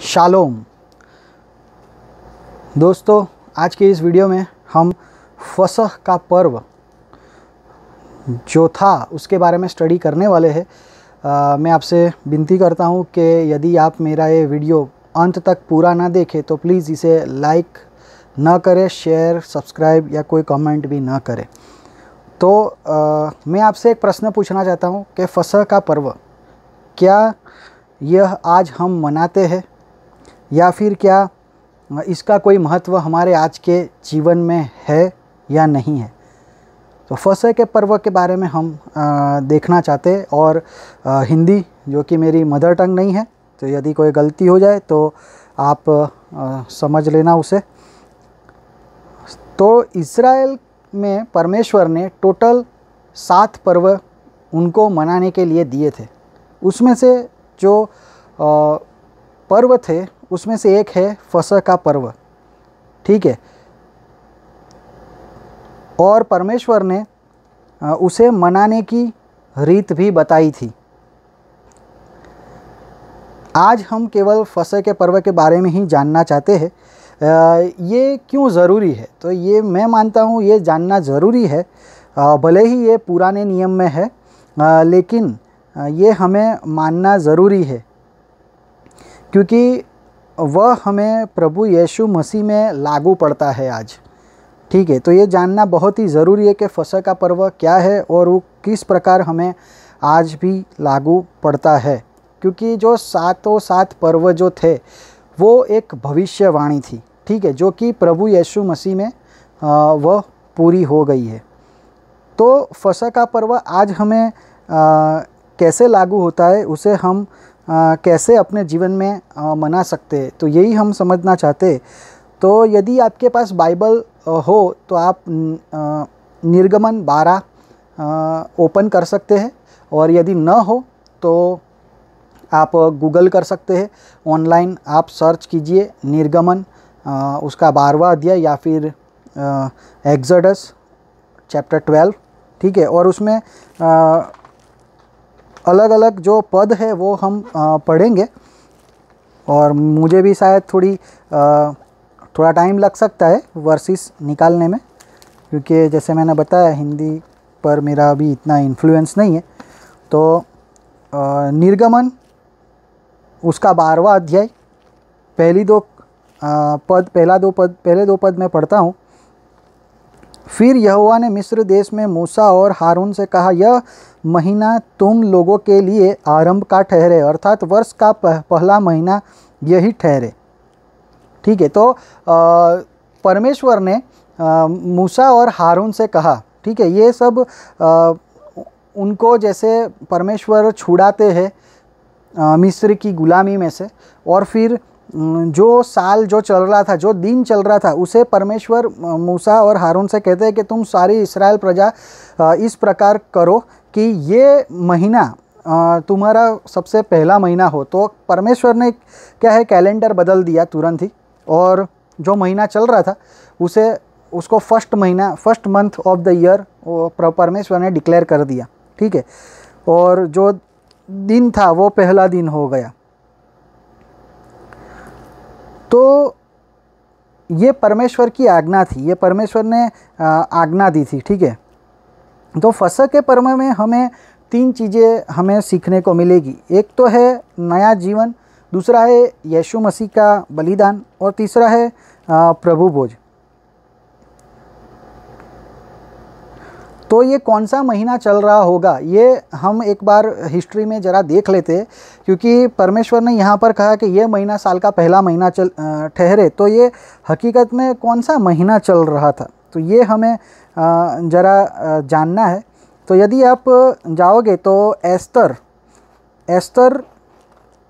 Shalom दोस्तों, आज के इस वीडियो में हम फसह का पर्व जो था उसके बारे में स्टडी करने वाले हैं। मैं आपसे विनती करता हूं कि यदि आप मेरा ये वीडियो अंत तक पूरा ना देखें तो प्लीज़ इसे लाइक ना करें, शेयर, सब्सक्राइब या कोई कमेंट भी ना करें। तो मैं आपसे एक प्रश्न पूछना चाहता हूं कि फसह का पर्व क्या यह आज हम मनाते हैं या फिर क्या इसका कोई महत्व हमारे आज के जीवन में है या नहीं है। तो फसह के पर्व के बारे में हम देखना चाहते हैं। और हिंदी जो कि मेरी मदर टंग नहीं है, तो यदि कोई गलती हो जाए तो आप समझ लेना उसे। तो इज़राइल में परमेश्वर ने टोटल 7 पर्व उनको मनाने के लिए दिए थे। उसमें से जो पर्व थे उसमें से एक है फसह का पर्व, ठीक है। और परमेश्वर ने उसे मनाने की रीत भी बताई थी। आज हम केवल फसह के पर्व के बारे में ही जानना चाहते हैं। ये क्यों ज़रूरी है? तो ये मैं मानता हूँ ये जानना ज़रूरी है। भले ही ये पुराने नियम में है, लेकिन ये हमें मानना ज़रूरी है क्योंकि वह हमें प्रभु यीशु मसीह में लागू पड़ता है आज, ठीक है। तो ये जानना बहुत ही ज़रूरी है कि फसह का पर्व क्या है और वो किस प्रकार हमें आज भी लागू पड़ता है, क्योंकि जो 7 पर्व जो थे वो एक भविष्यवाणी थी, ठीक है, जो कि प्रभु यीशु मसीह में वह पूरी हो गई है। तो फसह का पर्व आज हमें कैसे लागू होता है, उसे हम कैसे अपने जीवन में मना सकते हैं, तो यही हम समझना चाहते। तो यदि आपके पास बाइबल हो तो आप निर्गमन 12 ओपन कर सकते हैं, और यदि न हो तो आप गूगल कर सकते हैं। ऑनलाइन आप सर्च कीजिए निर्गमन उसका 12वां अध्याय या फिर एक्सोडस चैप्टर 12, ठीक है। और उसमें अलग अलग जो पद है वो हम पढ़ेंगे, और मुझे भी शायद थोड़ा टाइम लग सकता है वर्सेस निकालने में, क्योंकि जैसे मैंने बताया हिंदी पर मेरा अभी इतना इन्फ्लुएंस नहीं है। तो निर्गमन उसका 12वां अध्याय पहले दो पद मैं पढ़ता हूँ। फिर यहोवा ने मिस्र देश में मूसा और हारून से कहा, यह महीना तुम लोगों के लिए आरंभ का ठहरे, अर्थात वर्ष का पहला महीना यही ठहरे, ठीक है। तो परमेश्वर ने मूसा और हारून से कहा, ठीक है। ये सब उनको जैसे परमेश्वर छुड़ाते हैं मिस्र की गुलामी में से, और फिर जो साल जो चल रहा था, जो दिन चल रहा था, उसे परमेश्वर मूसा और हारून से कहते हैं कि तुम सारी इस्राएल प्रजा इस प्रकार करो कि ये महीना तुम्हारा सबसे पहला महीना हो। तो परमेश्वर ने क्या है कैलेंडर बदल दिया तुरंत ही, और जो महीना चल रहा था उसको first month of the year परमेश्वर ने डिक्लेयर कर दिया, ठीक है। और जो दिन था वो पहला दिन हो गया। तो ये परमेश्वर की आज्ञा थी, ये परमेश्वर ने आज्ञा दी थी, ठीक है। तो फसह के पर्व में हमें 3 चीज़ें हमें सीखने को मिलेगी। एक तो है नया जीवन, दूसरा है यीशु मसीह का बलिदान, और तीसरा है प्रभु भोज। तो ये कौन सा महीना चल रहा होगा, ये हम एक बार हिस्ट्री में ज़रा देख लेते हैं, क्योंकि परमेश्वर ने यहाँ पर कहा कि ये महीना साल का पहला महीना ठहरे, तो ये हकीकत में कौन सा महीना चल रहा था, तो ये हमें ज़रा जानना है। तो यदि आप जाओगे तो एस्तर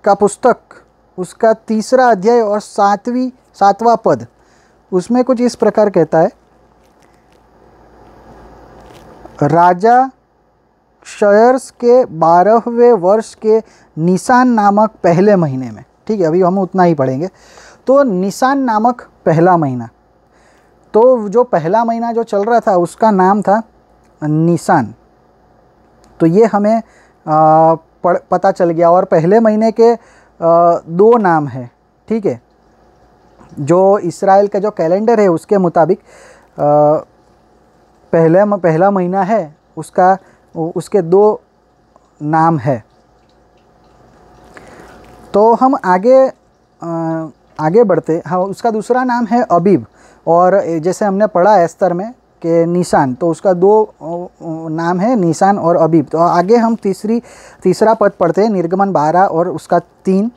का पुस्तक उसका 3रा अध्याय और 7वां पद, उसमें कुछ इस प्रकार कहता है, राजा क्षयर्स के 12वें वर्ष के निसान नामक पहले महीने में, ठीक है, अभी हम उतना ही पढ़ेंगे। तो निसान नामक पहला महीना, तो जो पहला महीना जो चल रहा था उसका नाम था निसान। तो ये हमें पता चल गया। और पहले महीने के 2 नाम हैं, ठीक है। जो इस्राएल का जो कैलेंडर है उसके मुताबिक पहला महीना है, उसके 2 नाम है। तो हम आगे बढ़ते। हाँ, उसका दूसरा नाम है अबीब, और जैसे हमने पढ़ा एस्तर में कि निशान, तो उसका 2 नाम है, निशान और अबीब। तो आगे हम तीसरा पद पढ़ते हैं, निर्गमन 12 और उसका 3।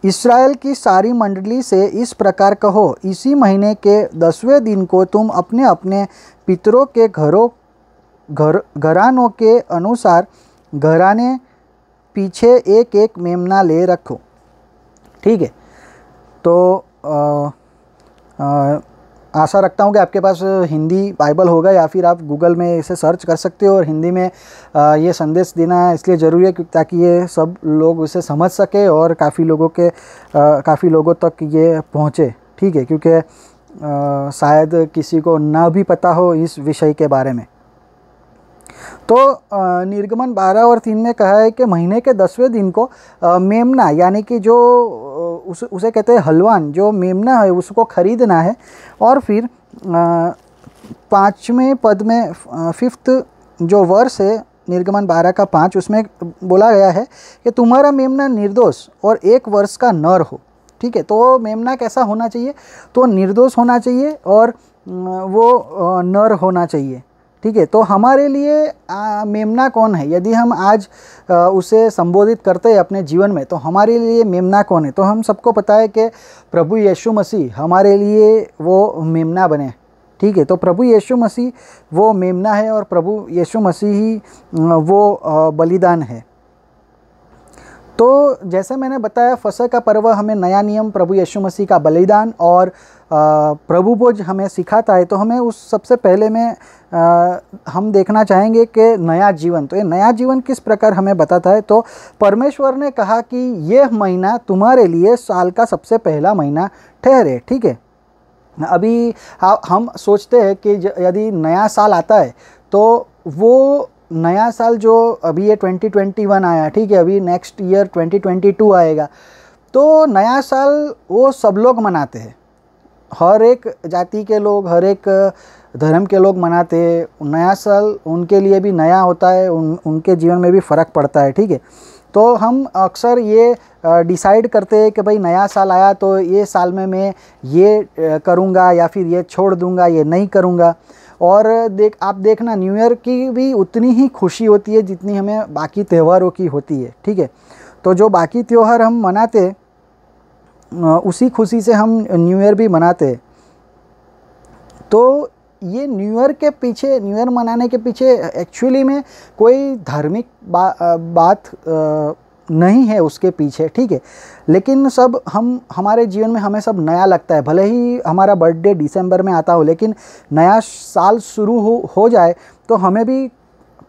इस्राएल की सारी मंडली से इस प्रकार कहो, इसी महीने के 10वें दिन को तुम अपने अपने पितरों के घरानों के अनुसार घराने पीछे एक एक मेमना ले रखो। ठीक है। तो आशा रखता हूँ कि आपके पास हिंदी बाइबल होगा, या फिर आप गूगल में इसे सर्च कर सकते हो। और हिंदी में ये संदेश देना इसलिए ज़रूरी है ताकि ये सब लोग इसे समझ सके और काफ़ी लोगों तक ये पहुँचे। ठीक है, क्योंकि शायद किसी को ना भी पता हो इस विषय के बारे में। तो निर्गमन 12 और 3 में कहा है कि महीने के 10वें दिन को मेमना, यानी कि जो उसे कहते हैं हलवान, जो मेमना है उसको खरीदना है। और फिर 5वें पद में 5th जो वर्ष है निर्गमन 12 का 5, उसमें बोला गया है कि तुम्हारा मेमना निर्दोष और 1 वर्ष का नर हो। ठीक है। तो मेमना कैसा होना चाहिए? तो निर्दोष होना चाहिए और वो नर होना चाहिए। ठीक है। तो हमारे लिए मेमना कौन है? यदि हम आज उसे संबोधित करते हैं अपने जीवन में, तो हमारे लिए मेमना कौन है? तो हम सबको पता है कि प्रभु यीशु मसीह हमारे लिए वो मेमना बने। ठीक है। तो प्रभु यीशु मसीह वो मेमना है और प्रभु यीशु मसीह ही वो बलिदान है। तो जैसे मैंने बताया, फसह का पर्व हमें नया नियम, प्रभु यीशु मसीह का बलिदान और प्रभु भोज हमें सिखाता है। तो हमें उस सबसे पहले में हम देखना चाहेंगे कि नया जीवन। तो ये नया जीवन किस प्रकार हमें बताता है? तो परमेश्वर ने कहा कि ये महीना तुम्हारे लिए साल का सबसे पहला महीना ठहरे। ठीक है। अभी हम सोचते हैं कि यदि नया साल आता है तो वो नया साल जो अभी ये 2021 आया, ठीक है, अभी नेक्स्ट ईयर 2022 आएगा, तो नया साल वो सब लोग मनाते हैं। हर एक जाति के लोग, हर एक धर्म के लोग मनाते हैं। नया साल उनके लिए भी नया होता है, उनके जीवन में भी फ़र्क पड़ता है। ठीक है। तो हम अक्सर ये डिसाइड करते हैं कि भाई नया साल आया तो ये साल में मैं ये करूँगा या फिर ये छोड़ दूँगा, ये नहीं करूँगा। और आप देखना, न्यू ईयर की भी उतनी ही खुशी होती है जितनी हमें बाकी त्योहारों की होती है। ठीक है। तो जो बाकी त्यौहार हम मनाते उसी खुशी से हम न्यू ईयर भी मनाते हैं। तो ये न्यू ईयर मनाने के पीछे एक्चुअली में कोई धार्मिक बात नहीं है उसके पीछे। ठीक है। लेकिन हमारे जीवन में हमें सब नया लगता है। भले ही हमारा बर्थडे दिसंबर में आता हो, लेकिन नया साल शुरू हो जाए तो हमें भी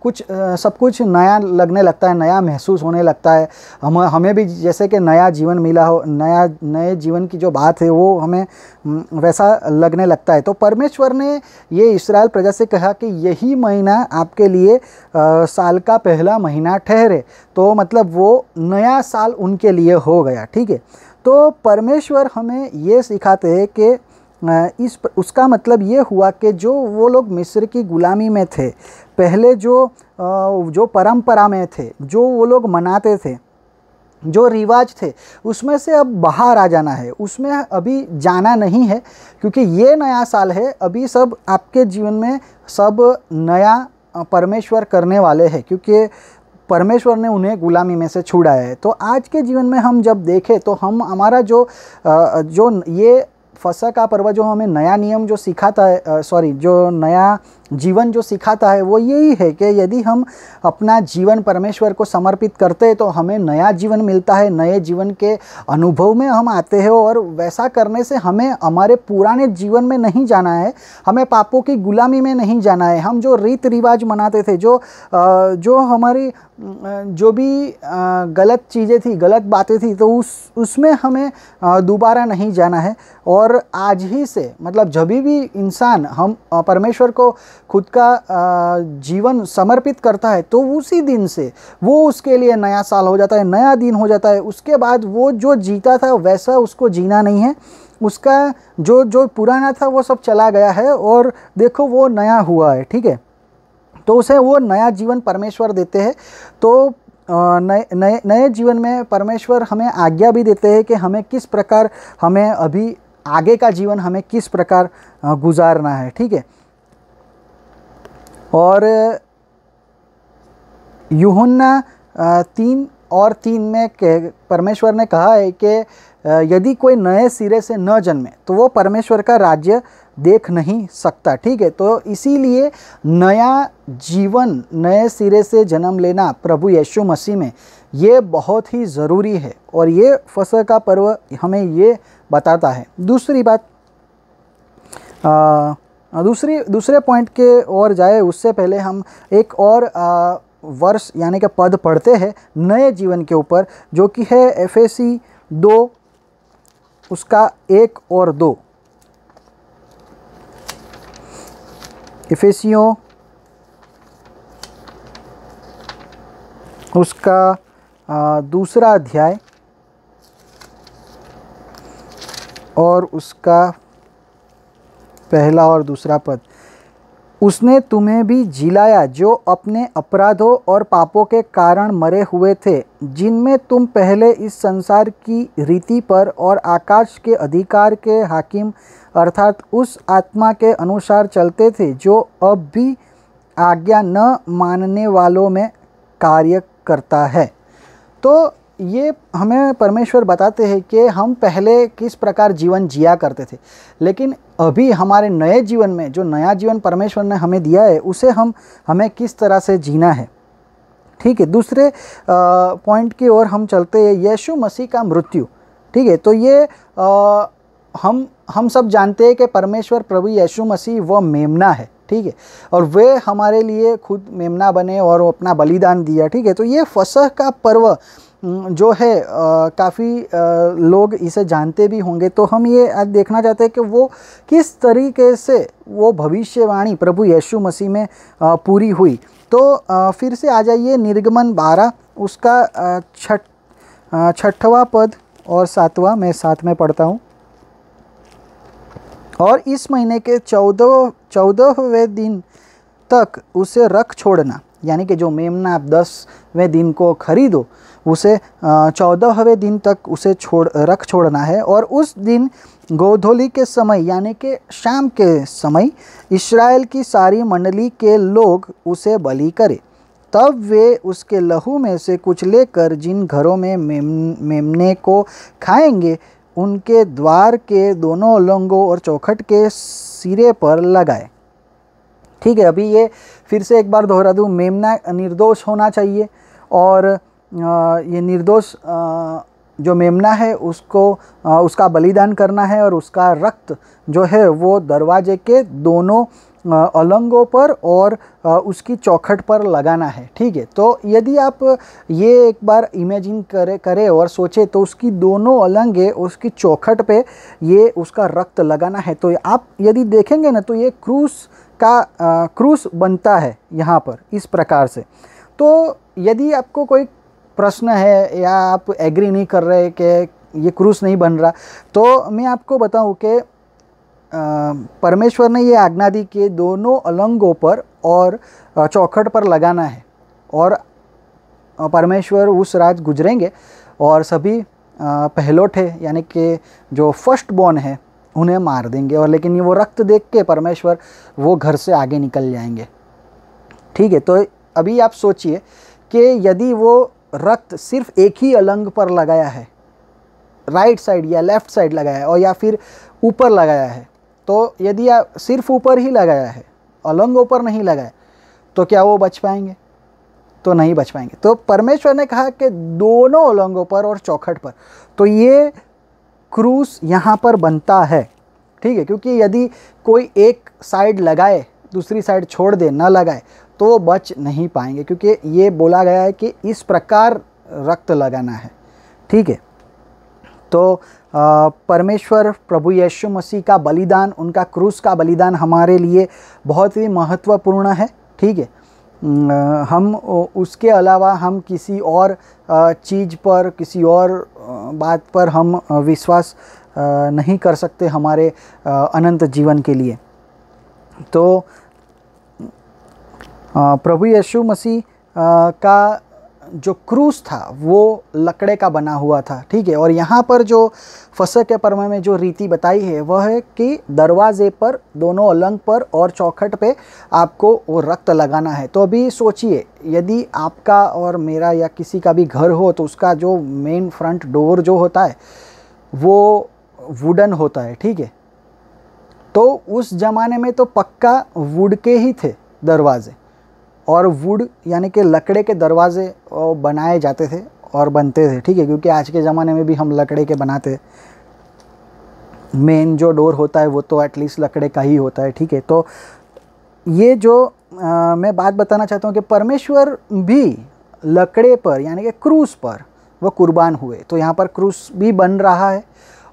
सब कुछ नया लगने लगता है, नया महसूस होने लगता है। हमें भी जैसे कि नया जीवन मिला हो, नए जीवन की जो बात है वो हमें वैसा लगने लगता है। तो परमेश्वर ने ये इस्राएल प्रजा से कहा कि यही महीना आपके लिए साल का पहला महीना ठहरे। तो मतलब वो नया साल उनके लिए हो गया। ठीक है। तो परमेश्वर हमें ये सिखाते हैं कि उसका मतलब ये हुआ कि जो वो लोग मिस्र की गुलामी में थे, पहले जो परंपरा में थे, जो वो लोग मनाते थे, जो रिवाज थे, उसमें से अब बाहर आ जाना है। उसमें अभी जाना नहीं है, क्योंकि ये नया साल है। अभी सब आपके जीवन में सब नया परमेश्वर करने वाले हैं, क्योंकि परमेश्वर ने उन्हें गुलामी में से छुड़ाया है। तो आज के जीवन में हम जब देखें तो हमारा जो ये फसह का पर्व जो हमें नया नियम जो सिखाता है, जो नया जीवन जो सिखाता है, वो यही है कि यदि हम अपना जीवन परमेश्वर को समर्पित करते हैं तो हमें नया जीवन मिलता है, नए जीवन के अनुभव में हम आते हैं। और वैसा करने से हमें हमारे पुराने जीवन में नहीं जाना है, हमें पापों की गुलामी में नहीं जाना है। हम जो रीत रिवाज मनाते थे, जो हमारी जो भी गलत चीज़ें थी, गलत बातें थी, तो उसमें हमें दोबारा नहीं जाना है। और आज ही से, मतलब जब भी इंसान हम परमेश्वर को खुद का जीवन समर्पित करता है तो उसी दिन से वो उसके लिए नया साल हो जाता है, नया दिन हो जाता है। उसके बाद वो जो जीता था वैसा उसको जीना नहीं है, उसका जो जो पुराना था वो सब चला गया है और देखो वो नया हुआ है। ठीक है, तो उसे वो नया जीवन परमेश्वर देते हैं। तो नए नए नए जीवन में परमेश्वर हमें आज्ञा भी देते हैं कि हमें किस प्रकार, हमें अभी आगे का जीवन हमें किस प्रकार गुजारना है। ठीक है, और यूहन्ना 3:3 में परमेश्वर ने कहा है कि यदि कोई नए सिरे से न जन्मे तो वो परमेश्वर का राज्य देख नहीं सकता। ठीक है, तो इसीलिए नया जीवन, नए सिरे से जन्म लेना प्रभु यीशु मसीह में ये बहुत ही ज़रूरी है और ये फसह का पर्व हमें ये बताता है। दूसरी बात, दूसरे पॉइंट के ओर जाए उससे पहले हम एक और वर्ष यानी कि पद पढ़ते हैं नए जीवन के ऊपर, जो कि है एफेसी 2 उसका 1 और 2। इफिसियों उसका 2 अध्याय और उसका 1 और 2 पद। उसने तुम्हें भी जिलाया जो अपने अपराधों और पापों के कारण मरे हुए थे, जिनमें तुम पहले इस संसार की रीति पर और आकाश के अधिकार के हाकिम अर्थात उस आत्मा के अनुसार चलते थे जो अब भी आज्ञा न मानने वालों में कार्य करता है। तो ये हमें परमेश्वर बताते हैं कि हम पहले किस प्रकार जीवन जिया करते थे, लेकिन अभी हमारे नए जीवन में जो नया जीवन परमेश्वर ने हमें दिया है उसे हमें किस तरह से जीना है। ठीक है, दूसरे पॉइंट की ओर हम चलते हैं, यीशु मसीह का मृत्यु। ठीक है, तो ये हम सब जानते हैं कि परमेश्वर प्रभु यीशु मसीह वह मेमना है। ठीक है, और वे हमारे लिए खुद मेमना बने और अपना बलिदान दिया। ठीक है, तो ये फसह का पर्व जो है काफ़ी लोग इसे जानते भी होंगे। तो हम ये आज देखना चाहते हैं कि वो किस तरीके से वो भविष्यवाणी प्रभु यीशु मसीह में पूरी हुई। तो फिर से आ जाइए निर्गमन 12 उसका 6वां पद और 7वां, मैं साथ में पढ़ता हूँ। और इस महीने के 14वें दिन तक उसे रख छोड़ना, यानी कि जो मेमना आप 10वें दिन को खरीदो उसे 14वें दिन तक उसे रख छोड़ना है। और उस दिन गोधूली के समय यानी कि शाम के समय इस्राएल की सारी मंडली के लोग उसे बलि करें। तब वे उसके लहू में से कुछ लेकर जिन घरों में मेमने को खाएंगे उनके द्वार के दोनों उलंगों और चौखट के सिरे पर लगाए। ठीक है, अभी ये फिर से एक बार दोहरा दूँ, मेमना निर्दोष होना चाहिए और ये निर्दोष जो मेमना है उसको उसका बलिदान करना है और उसका रक्त जो है वो दरवाजे के दोनों अलंगों पर और उसकी चौखट पर लगाना है। ठीक है, तो यदि आप ये एक बार इमेजिन करें और सोचें तो उसकी दोनों अलंगे उसकी चौखट पे ये उसका रक्त लगाना है। तो आप यदि देखेंगे ना तो ये क्रूस बनता है यहाँ पर इस प्रकार से। तो यदि आपको कोई प्रश्न है या आप एग्री नहीं कर रहे कि ये क्रूस नहीं बन रहा, तो मैं आपको बताऊं कि परमेश्वर ने ये आज्ञा दी कि दोनों अलंगों पर और चौखट पर लगाना है और परमेश्वर उस रात गुजरेंगे और सभी पहलौठे यानी कि जो फर्स्ट बॉर्न है उन्हें मार देंगे। और लेकिन ये वो रक्त देख के परमेश्वर वो घर से आगे निकल जाएंगे। ठीक है, तो अभी आप सोचिए कि यदि वो रक्त सिर्फ एक ही अलंग पर लगाया है, राइट साइड या लेफ़्ट साइड लगाया है और या फिर ऊपर लगाया है, तो यदि आप सिर्फ ऊपर ही लगाया है, अलंगों पर नहीं लगाया, तो क्या वो बच पाएंगे? तो नहीं बच पाएंगे। तो परमेश्वर ने कहा कि दोनों अलंगों पर और चौखट पर, तो ये क्रूस यहाँ पर बनता है। ठीक है, क्योंकि यदि कोई एक साइड लगाए दूसरी साइड छोड़ दे, ना लगाए, तो वो बच नहीं पाएंगे, क्योंकि ये बोला गया है कि इस प्रकार रक्त लगाना है। ठीक है, तो परमेश्वर प्रभु यीशु मसीह का बलिदान, उनका क्रूस का बलिदान हमारे लिए बहुत ही महत्वपूर्ण है, ठीक है। हम उसके अलावा हम किसी और चीज़ पर, किसी और बात पर हम विश्वास नहीं कर सकते हमारे अनंत जीवन के लिए। तो प्रभु यीशु मसीह का जो क्रूस था वो लकड़े का बना हुआ था, ठीक है। और यहाँ पर जो फसह के पर्व में जो रीति बताई है वह है कि दरवाजे पर, दोनों अलंग पर और चौखट पे आपको वो रक्त लगाना है। तो अभी सोचिए, यदि आपका और मेरा या किसी का भी घर हो तो उसका जो मेन फ्रंट डोर जो होता है वो वुडन होता है, ठीक है। तो उस ज़माने में तो पक्का वुड के ही थे दरवाजे, और वुड यानी कि लकड़े के दरवाजे बनाए जाते थे और बनते थे, ठीक है। क्योंकि आज के ज़माने में भी हम लकड़े के बनाते, मेन जो डोर होता है वो तो एटलीस्ट लकड़े का ही होता है, ठीक है। तो ये जो मैं बात बताना चाहता हूँ कि परमेश्वर भी लकड़े पर यानी कि क्रूस पर वो कुर्बान हुए। तो यहाँ पर क्रूस भी बन रहा है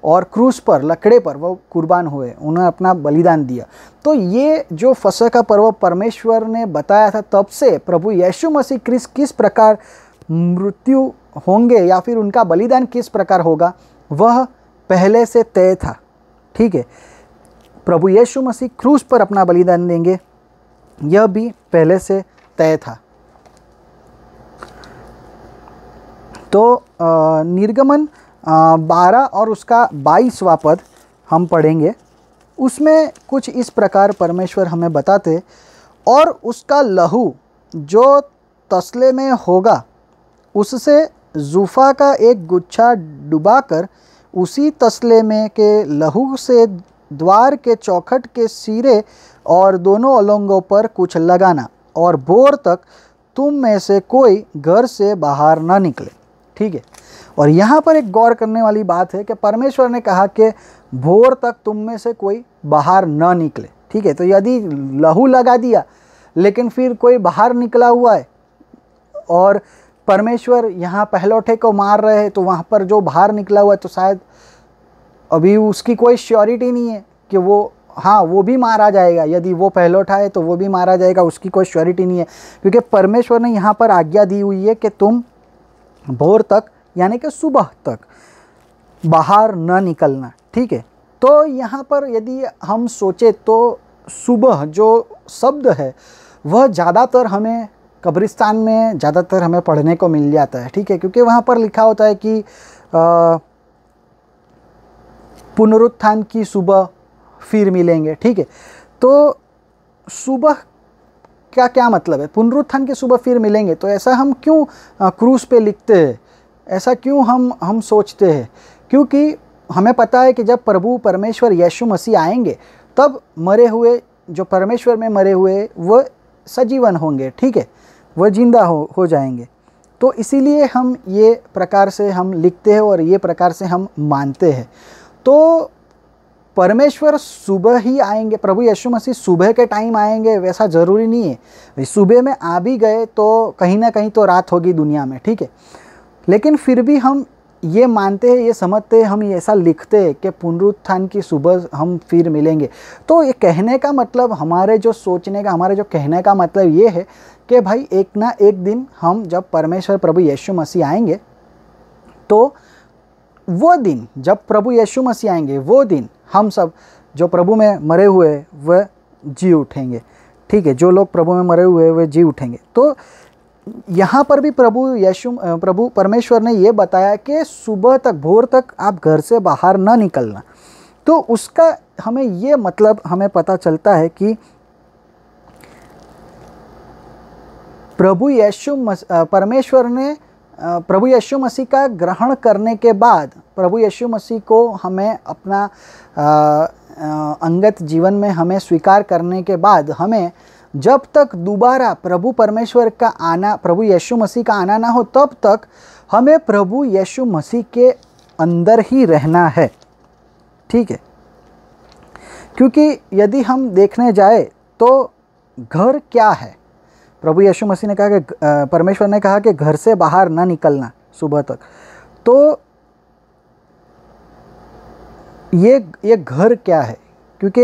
और क्रूस पर, लकड़े पर वो कुर्बान हुए, उन्होंने अपना बलिदान दिया। तो ये जो फसह का पर्व परमेश्वर ने बताया था, तब से प्रभु यीशु मसीह किस प्रकार मृत्यु होंगे या फिर उनका बलिदान किस प्रकार होगा वह पहले से तय था, ठीक है। प्रभु यीशु मसीह क्रूस पर अपना बलिदान देंगे, यह भी पहले से तय था। तो निर्गमन 12 और उसका 22वां पद हम पढ़ेंगे। उसमें कुछ इस प्रकार परमेश्वर हमें बताते, और उसका लहू जो तसले में होगा उससे जूफा का एक गुच्छा डुबाकर उसी तसले में के लहू से द्वार के चौखट के सिरे और दोनों अलंगों पर कुछ लगाना, और भोर तक तुम में से कोई घर से बाहर न निकले, ठीक है। और यहाँ पर एक गौर करने वाली बात है कि परमेश्वर ने कहा कि भोर तक तुम में से कोई बाहर न निकले, ठीक है। तो यदि लहू लगा दिया लेकिन फिर कोई बाहर निकला हुआ है और परमेश्वर यहाँ पहलौठे को मार रहे हैं, तो वहाँ पर जो बाहर निकला हुआ है तो शायद अभी उसकी कोई श्योरिटी नहीं है कि वो, हाँ वो भी मारा जाएगा। यदि वो पहलौठा है तो वो भी मारा जाएगा, उसकी कोई श्योरिटी नहीं है। क्योंकि परमेश्वर ने यहाँ पर आज्ञा दी हुई है कि तुम भोर तक यानी कि सुबह तक बाहर न निकलना, ठीक है। तो यहाँ पर यदि हम सोचे तो सुबह जो शब्द है वह ज़्यादातर हमें कब्रिस्तान में ज़्यादातर हमें पढ़ने को मिल जाता है, ठीक है। क्योंकि वहाँ पर लिखा होता है कि पुनरुत्थान की सुबह फिर मिलेंगे, ठीक है। तो सुबह का क्या मतलब है? पुनरुत्थान की सुबह फिर मिलेंगे। तो ऐसा हम क्यों क्रूस पे लिखते हैं, ऐसा क्यों हम सोचते हैं? क्योंकि हमें पता है कि जब प्रभु परमेश्वर यीशु मसीह आएंगे तब मरे हुए, जो परमेश्वर में मरे हुए वह सजीवन होंगे, ठीक है, वह जिंदा हो जाएंगे। तो इसीलिए हम ये प्रकार से हम लिखते हैं और ये प्रकार से हम मानते हैं। तो परमेश्वर सुबह ही आएंगे, प्रभु यीशु मसीह सुबह के टाइम आएंगे वैसा ज़रूरी नहीं है। सुबह में आ भी गए तो कहीं ना कहीं तो रात होगी दुनिया में, ठीक है। लेकिन फिर भी हम ये मानते हैं, ये समझते हैं, हम ऐसा लिखते हैं कि पुनरुत्थान की सुबह हम फिर मिलेंगे। तो ये कहने का मतलब, हमारे जो सोचने का, हमारे जो कहने का मतलब ये है कि भाई एक ना एक दिन हम जब परमेश्वर प्रभु यीशु मसीह आएंगे तो वो दिन जब प्रभु यीशु मसीह आएंगे वो दिन हम सब जो प्रभु में मरे हुए वह जी उठेंगे, ठीक है। जो लोग प्रभु में मरे हुए वे जी उठेंगे। तो यहाँ पर भी प्रभु परमेश्वर ने ये बताया कि सुबह तक, भोर तक आप घर से बाहर न निकलना। तो उसका हमें ये मतलब हमें पता चलता है कि परमेश्वर ने प्रभु यीशु मसीह का ग्रहण करने के बाद, प्रभु यीशु मसीह को हमें अपना अंगत जीवन में हमें स्वीकार करने के बाद, हमें जब तक दोबारा प्रभु परमेश्वर का आना, प्रभु यीशु मसीह का आना ना हो, तब तक हमें प्रभु यीशु मसीह के अंदर ही रहना है, ठीक है। क्योंकि यदि हम देखने जाए तो घर क्या है? प्रभु यीशु मसीह ने कहा कि परमेश्वर ने कहा कि घर से बाहर ना निकलना सुबह तक। तो ये घर क्या है, क्योंकि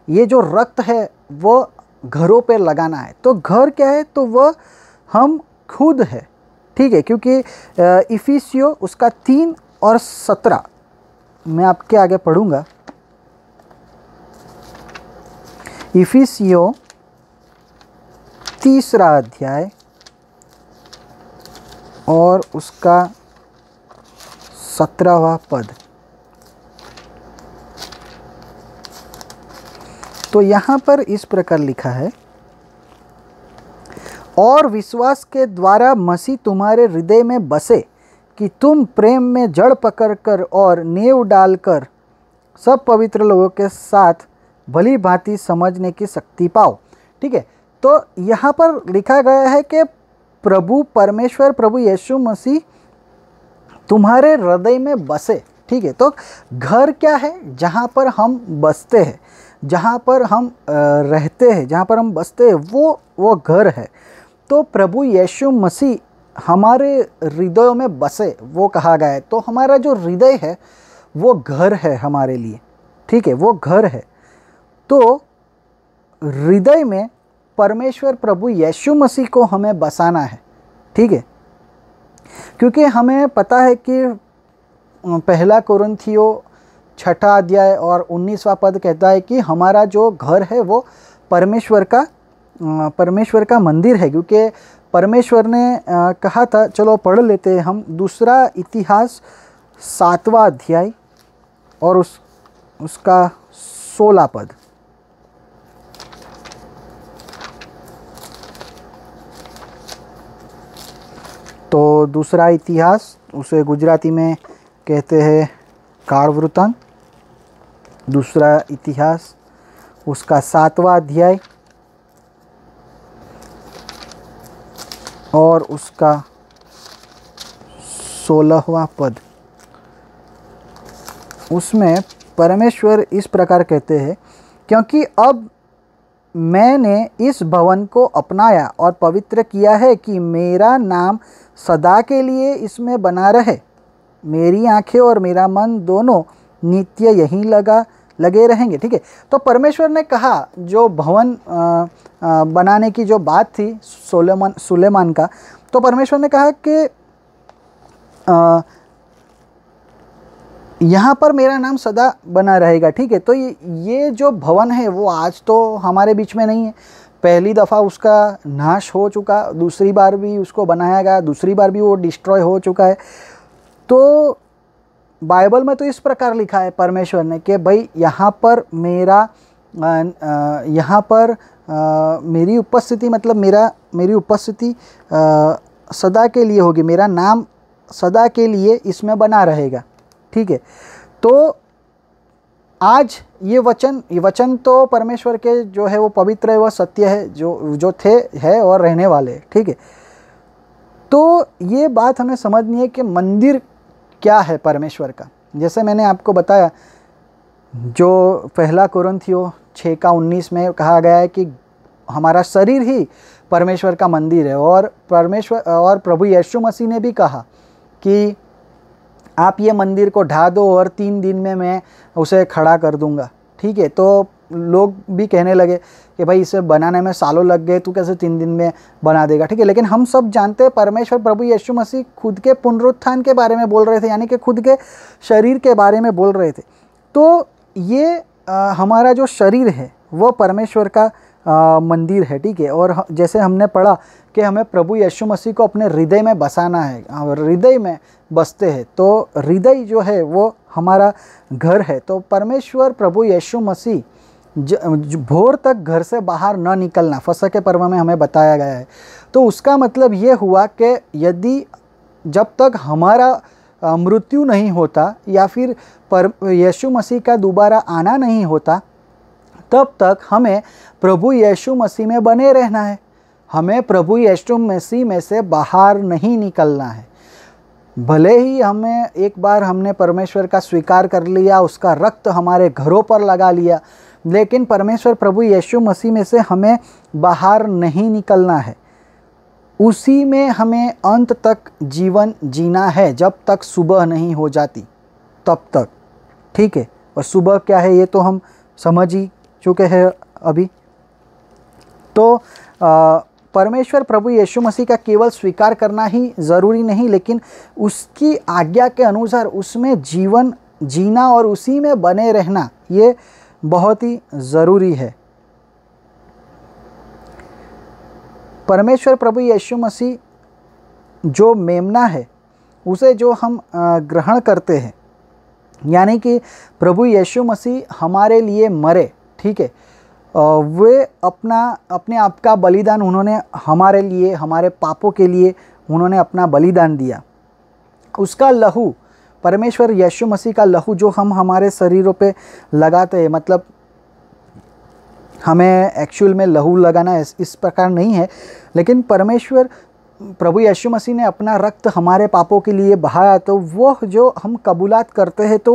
ये जो रक्त है वो घरों पे लगाना है। तो घर क्या है, तो वह हम खुद है, ठीक है। क्योंकि इफिसियो उसका 3 और 17 मैं आपके आगे पढ़ूंगा। इफिसियो 3रा अध्याय और उसका 17वां पद। तो यहाँ पर इस प्रकार लिखा है, और विश्वास के द्वारा मसीह तुम्हारे हृदय में बसे कि तुम प्रेम में जड़ पकड़कर और नींव डालकर सब पवित्र लोगों के साथ भली भांति समझने की शक्ति पाओ। ठीक है, तो यहाँ पर लिखा गया है कि प्रभु परमेश्वर, प्रभु यीशु मसीह तुम्हारे हृदय में बसे। ठीक है, तो घर क्या है, जहाँ पर हम बसते हैं, जहाँ पर हम रहते हैं, जहाँ पर हम बसते हैं, वो घर है। तो प्रभु यीशु मसीह हमारे हृदयों में बसे, वो कहा गया है। तो हमारा जो हृदय है वो घर है हमारे लिए, ठीक है, वो घर है। तो हृदय में परमेश्वर प्रभु यीशु मसीह को हमें बसाना है, ठीक है। क्योंकि हमें पता है कि पहला कोरिन्थियों 6 अध्याय और 19वां पद कहता है कि हमारा जो घर है वो परमेश्वर का मंदिर है। क्योंकि परमेश्वर ने कहा था, चलो पढ़ लेते हैं हम, दूसरा इतिहास 7वां अध्याय और उसका 16 पद। तो दूसरा इतिहास, उसे गुजराती में कहते हैं काळवृतांत। दूसरा इतिहास उसका 7वां अध्याय और उसका 16वां पद। उसमें परमेश्वर इस प्रकार कहते हैं, क्योंकि अब मैंने इस भवन को अपनाया और पवित्र किया है कि मेरा नाम सदा के लिए इसमें बना रहे। मेरी आंखें और मेरा मन दोनों नित्य यहीं लगे रहेंगे। ठीक है, तो परमेश्वर ने कहा, जो भवन बनाने की जो बात थी सुलेमान का, तो परमेश्वर ने कहा कि यहाँ पर मेरा नाम सदा बना रहेगा। ठीक है, तो ये जो भवन है वो आज तो हमारे बीच में नहीं है। पहली दफ़ा उसका नाश हो चुका, दूसरी बार भी उसको बनाया गया, दूसरी बार भी वो डिस्ट्रॉय हो चुका है। तो बाइबल में तो इस प्रकार लिखा है परमेश्वर ने कि भाई यहाँ पर मेरी उपस्थिति, मतलब मेरी उपस्थिति सदा के लिए होगी, मेरा नाम सदा के लिए इसमें बना रहेगा। ठीक है, तो आज ये वचन तो परमेश्वर के जो है वो पवित्र है, वो सत्य है, जो थे, है और रहने वाले हैं। ठीक है, तो ये बात हमें समझनी है कि मंदिर क्या है परमेश्वर का। जैसे मैंने आपको बताया, जो पहला कोरिन्थियों 6:19 में कहा गया है कि हमारा शरीर ही परमेश्वर का मंदिर है, और प्रभु यीशु मसीह ने भी कहा कि आप ये मंदिर को ढा दो और 3 दिन में मैं उसे खड़ा कर दूंगा। ठीक है, तो लोग भी कहने लगे कि भाई इसे बनाने में सालों लग गए, तू कैसे 3 दिन में बना देगा। ठीक है, लेकिन हम सब जानते हैं परमेश्वर प्रभु यीशु मसीह खुद के पुनरुत्थान के बारे में बोल रहे थे, यानी कि खुद के शरीर के बारे में बोल रहे थे। तो ये हमारा जो शरीर है वो परमेश्वर का मंदिर है। ठीक है, और जैसे हमने पढ़ा कि हमें प्रभु यीशु मसीह को अपने हृदय में बसाना है, हृदय में बसते हैं, तो हृदय जो है वो हमारा घर है। तो परमेश्वर प्रभु यीशु मसीह भोर तक घर से बाहर न निकलना फसह के पर्व में हमें बताया गया है। तो उसका मतलब ये हुआ कि यदि जब तक हमारा मृत्यु नहीं होता या फिर यीशु मसीह का दोबारा आना नहीं होता, तब तक हमें प्रभु यीशु मसीह में बने रहना है। हमें प्रभु यीशु मसीह में से बाहर नहीं निकलना है। भले ही एक बार हमने परमेश्वर का स्वीकार कर लिया, उसका रक्त हमारे घरों पर लगा लिया, लेकिन परमेश्वर प्रभु यीशु मसीह में से हमें बाहर नहीं निकलना है। उसी में हमें अंत तक जीवन जीना है, जब तक सुबह नहीं हो जाती तब तक। ठीक है, और सुबह क्या है ये तो हम समझ ही चुके हैं अभी। तो परमेश्वर प्रभु यीशु मसीह का केवल स्वीकार करना ही ज़रूरी नहीं, लेकिन उसकी आज्ञा के अनुसार उसमें जीवन जीना और उसी में बने रहना ये बहुत ही ज़रूरी है। परमेश्वर प्रभु यीशु मसीह जो मेमना है उसे जो हम ग्रहण करते हैं, यानी कि प्रभु यीशु मसीह हमारे लिए मरे, ठीक है, वे अपने आप का बलिदान उन्होंने हमारे लिए, हमारे पापों के लिए उन्होंने अपना बलिदान दिया। उसका लहू, परमेश्वर यीशु मसीह का लहू जो हम हमारे शरीरों पे लगाते हैं, मतलब हमें एक्चुअल में लहू लगाना इस प्रकार नहीं है, लेकिन परमेश्वर प्रभु यीशु मसीह ने अपना रक्त हमारे पापों के लिए बहाया, तो वो जो हम कबूलात करते हैं तो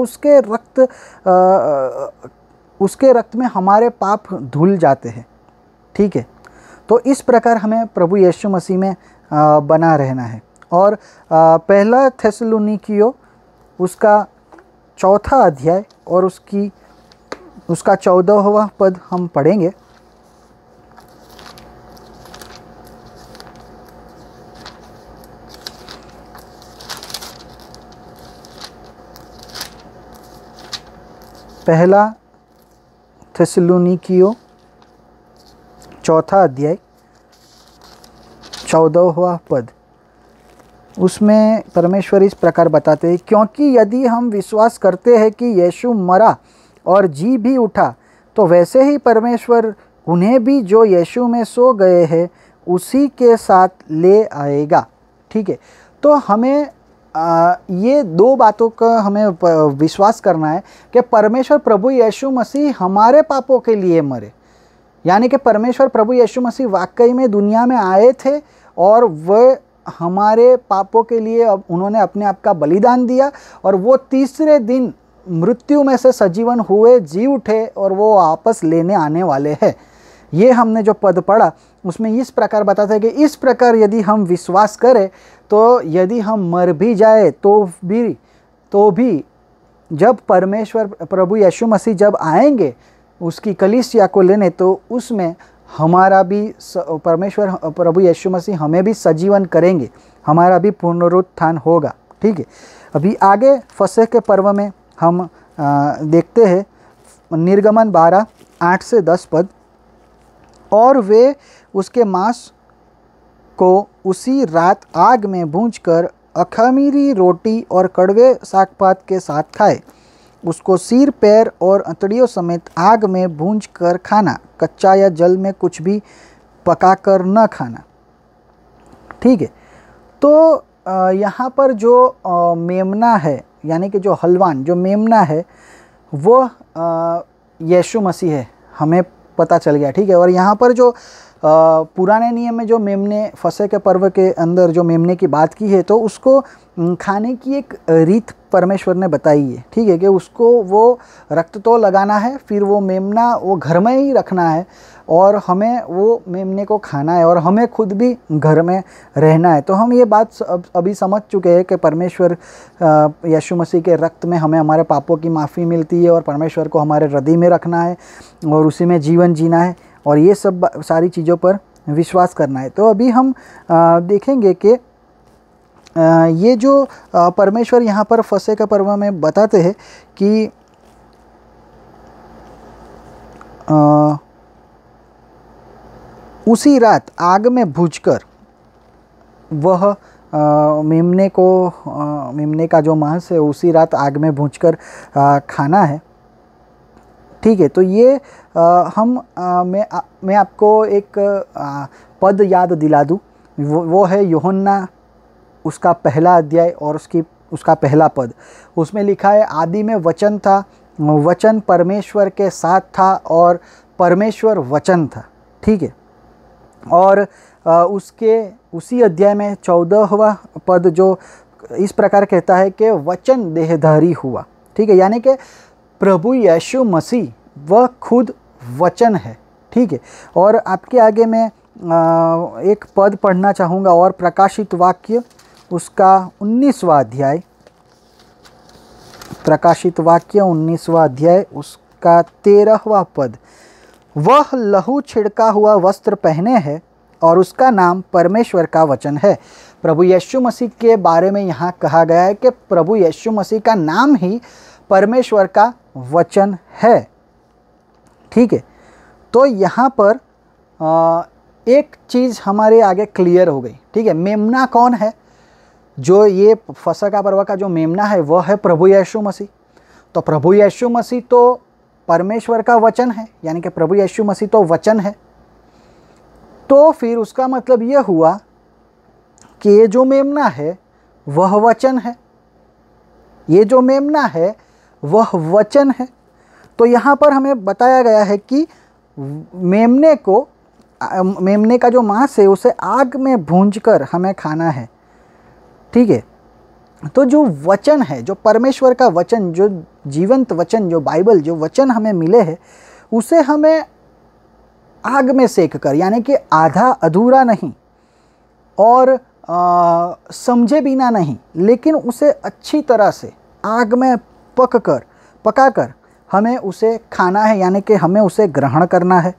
उसके रक्त में हमारे पाप धुल जाते हैं, ठीक है। तो इस प्रकार हमें प्रभु यीशु मसीह में बना रहना है। और पहला थेसलुनीकियों उसका 4 अध्याय और उसका 14वां पद हम पढ़ेंगे। पहला थेसलुनीकियों 4 अध्याय 14वां पद, उसमें परमेश्वर इस प्रकार बताते हैं, क्योंकि यदि हम विश्वास करते हैं कि यीशु मरा और जी भी उठा, तो वैसे ही परमेश्वर उन्हें भी जो यीशु में सो गए हैं उसी के साथ ले आएगा, ठीक है। तो हमें ये 2 बातों का हमें विश्वास करना है कि परमेश्वर प्रभु यीशु मसीह हमारे पापों के लिए मरे, यानी कि परमेश्वर प्रभु यीशु मसीह वाकई में दुनिया में आए थे और वह हमारे पापों के लिए अब उन्होंने अपने आप का बलिदान दिया, और वो तीसरे दिन मृत्यु में से सजीवन हुए, जी उठे और वो वापस लेने आने वाले हैं। ये हमने जो पद पढ़ा उसमें इस प्रकार बताता है कि इस प्रकार यदि हम विश्वास करें तो यदि हम मर भी जाए तो भी जब परमेश्वर प्रभु यीशु मसीह जब आएंगे उसकी कलीसिया को लेने, तो उसमें हमारा भी परमेश्वर प्रभु यीशु मसीह हमें भी सजीवन करेंगे, हमारा भी पुनरुत्थान होगा, ठीक है। अभी आगे फसह के पर्व में हम देखते हैं निर्गमन 12 8 से 10 पद, और वे उसके मांस को उसी रात आग में भूंजकर अख़मीरी रोटी और कड़वे सागपात के साथ खाए। उसको सिर, पैर और अंतड़ियों समेत आग में भूंजकर खाना, कच्चा या जल में कुछ भी पकाकर न खाना, ठीक है। तो यहाँ पर जो मेमना है, यानी कि जो हलवान, जो मेमना है, वो यीशु मसीह है, हमें पता चल गया, ठीक है। और यहाँ पर जो पुराने नियम में जो मेमने, फसह के पर्व के अंदर जो मेमने की बात की है, तो उसको खाने की एक रीत परमेश्वर ने बताई है, ठीक है, कि उसको वो रक्त तो लगाना है, फिर वो मेमना वो घर में ही रखना है और हमें वो मेमने को खाना है और हमें खुद भी घर में रहना है। तो हम ये बात अभी समझ चुके हैं कि परमेश्वर यीशु मसीह के रक्त में हमें हमारे पापों की माफ़ी मिलती है और परमेश्वर को हमारे हृदय में रखना है और उसी में जीवन जीना है, और ये सब सारी चीज़ों पर विश्वास करना है। तो अभी हम देखेंगे कि ये जो परमेश्वर यहाँ पर फसह का पर्व में बताते हैं कि उसी रात आग में भूंजकर वह मेमने का जो मांस है उसी रात आग में भूंजकर खाना है, ठीक है। तो ये मैं आपको एक पद याद दिला दूँ, वो है यूहन्ना उसका 1 अध्याय और उसका 1 पद। उसमें लिखा है, आदि में वचन था, वचन परमेश्वर के साथ था और परमेश्वर वचन था, ठीक है। और उसके उसी अध्याय में 14वां पद जो इस प्रकार कहता है कि वचन देहधारी हुआ, ठीक है, यानी कि प्रभु यीशु मसीह वह खुद वचन है, ठीक है। और आपके आगे मैं एक पद पढ़ना चाहूँगा, और प्रकाशित वाक्य उसका 19वां अध्याय प्रकाशित वाक्य 19वां अध्याय उसका 13वां पद, वह लहू छिड़का हुआ वस्त्र पहने है और उसका नाम परमेश्वर का वचन है। प्रभु यीशु मसीह के बारे में यहाँ कहा गया है कि प्रभु यीशु मसीह का नाम ही परमेश्वर का वचन है। ठीक है, तो यहाँ पर एक चीज़ हमारे आगे क्लियर हो गई। ठीक है, मेमना कौन है? जो ये फसह पर्व का जो मेमना है वह है प्रभु यीशु मसीह। तो प्रभु यीशु मसीह तो परमेश्वर का वचन है, यानी कि प्रभु यीशु मसीह तो वचन है। तो फिर उसका मतलब यह हुआ कि ये जो मेमना है वह वचन है, ये जो मेमना है वह वचन है। तो यहाँ पर हमें बताया गया है कि मेमने का जो मांस है उसे आग में भूंजकर हमें खाना है। ठीक है, तो जो वचन है, जो परमेश्वर का वचन, जो जीवंत वचन, जो बाइबल, जो वचन हमें मिले हैं, उसे हमें आग में सेक कर, यानी कि आधा अधूरा नहीं और समझे बिना नहीं, लेकिन उसे अच्छी तरह से आग में पकाकर हमें उसे खाना है, यानी कि हमें उसे ग्रहण करना है।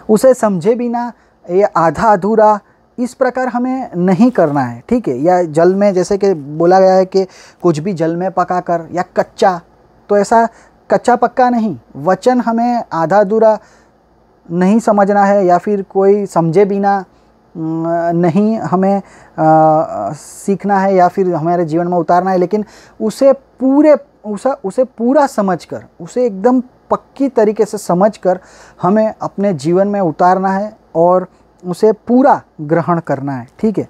उसे समझे बिना, ये आधा अधूरा इस प्रकार हमें नहीं करना है। ठीक है, या जल में, जैसे कि बोला गया है कि कुछ भी जल में पकाकर, या कच्चा, तो ऐसा कच्चा पक्का नहीं, वचन हमें आधा अधूरा नहीं समझना है, या फिर कोई समझे बिना नहीं हमें सीखना है या फिर हमारे जीवन में उतारना है, लेकिन उसे पूरा समझकर, उसे एकदम पक्की तरीके से समझकर हमें अपने जीवन में उतारना है और उसे पूरा ग्रहण करना है। ठीक है,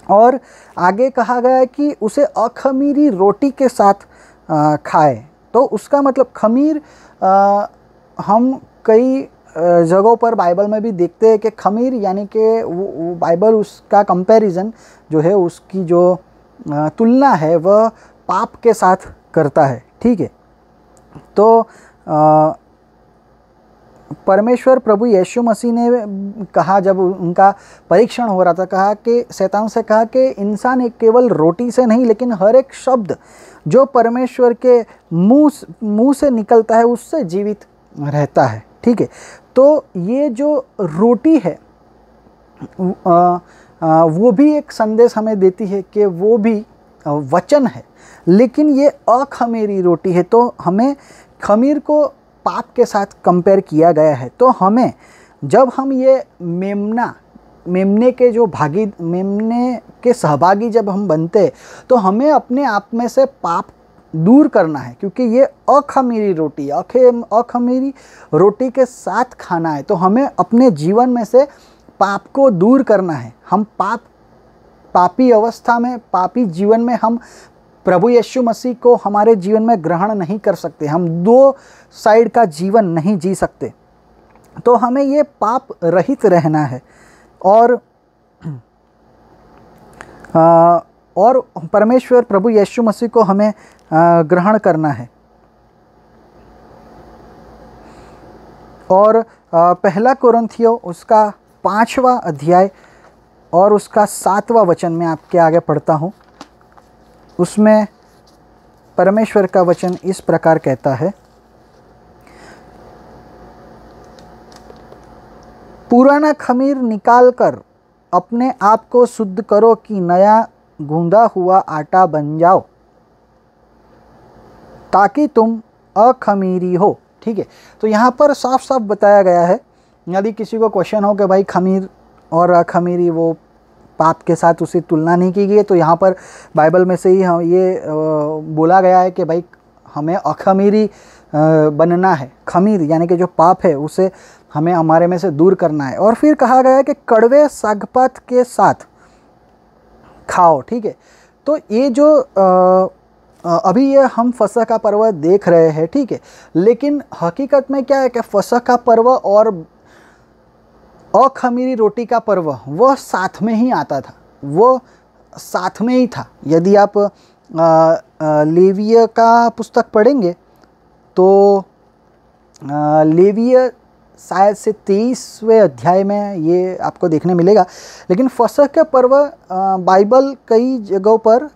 और आगे कहा गया है कि उसे अखमीरी रोटी के साथ खाए। तो उसका मतलब खमीर, हम कई जगहों पर बाइबल में भी देखते हैं कि खमीर यानी कि वो बाइबल उसका कंपैरिजन जो है, उसकी जो तुलना है वह पाप के साथ करता है। ठीक है, तो परमेश्वर प्रभु यीशु मसीह ने कहा, जब उनका परीक्षण हो रहा था, कहा कि शैतान से कहा कि इंसान एक केवल रोटी से नहीं लेकिन हर एक शब्द जो परमेश्वर के मुंह से निकलता है उससे जीवित रहता है। ठीक है, तो ये जो रोटी है वो भी एक संदेश हमें देती है कि वो भी वचन है, लेकिन ये अखमीरी रोटी है। तो हमें खमीर को पाप के साथ कंपेयर किया गया है। तो हमें, जब हम ये मेमने के सहभागी जब हम बनते, तो हमें अपने आप में से पाप दूर करना है, क्योंकि ये अखमीरी रोटी के साथ खाना है। तो हमें अपने जीवन में से पाप को दूर करना है। हम पापी अवस्था में, पापी जीवन में हम प्रभु यीशु मसीह को हमारे जीवन में ग्रहण नहीं कर सकते। हम दो साइड का जीवन नहीं जी सकते। तो हमें ये पाप रहित रहना है और परमेश्वर प्रभु यीशु मसीह को हमें ग्रहण करना है। और पहला कोरिन्थियों उसका 5वां अध्याय और उसका 7वां वचन में आपके आगे पढ़ता हूँ। उसमें परमेश्वर का वचन इस प्रकार कहता है, पुराना खमीर निकालकर अपने आप को शुद्ध करो कि नया गूंदा हुआ आटा बन जाओ, ताकि तुम अखमीरी हो। ठीक है, तो यहाँ पर साफ साफ बताया गया है। यदि किसी को क्वेश्चन हो कि भाई खमीर और अखमीरी, वो पाप के साथ उसे तुलना नहीं की गई है, तो यहाँ पर बाइबल में से ही हम ये बोला गया है कि भाई हमें अखमीरी बनना है। खमीर यानी कि जो पाप है उसे हमें हमारे में से दूर करना है। और फिर कहा गया है कि कड़वे सागपात के साथ खाओ। ठीक है, तो ये जो अभी ये हम फसह का पर्व देख रहे हैं, ठीक है, लेकिन हकीकत में क्या है कि फसह का पर्व और अखमीरी रोटी का पर्व वह साथ में ही आता था, वो साथ में ही था। यदि आप लेविय का पुस्तक पढ़ेंगे तो लेविय शायद से 23वें अध्याय में ये आपको देखने मिलेगा। लेकिन फसह के पर्व बाइबल कई जगहों पर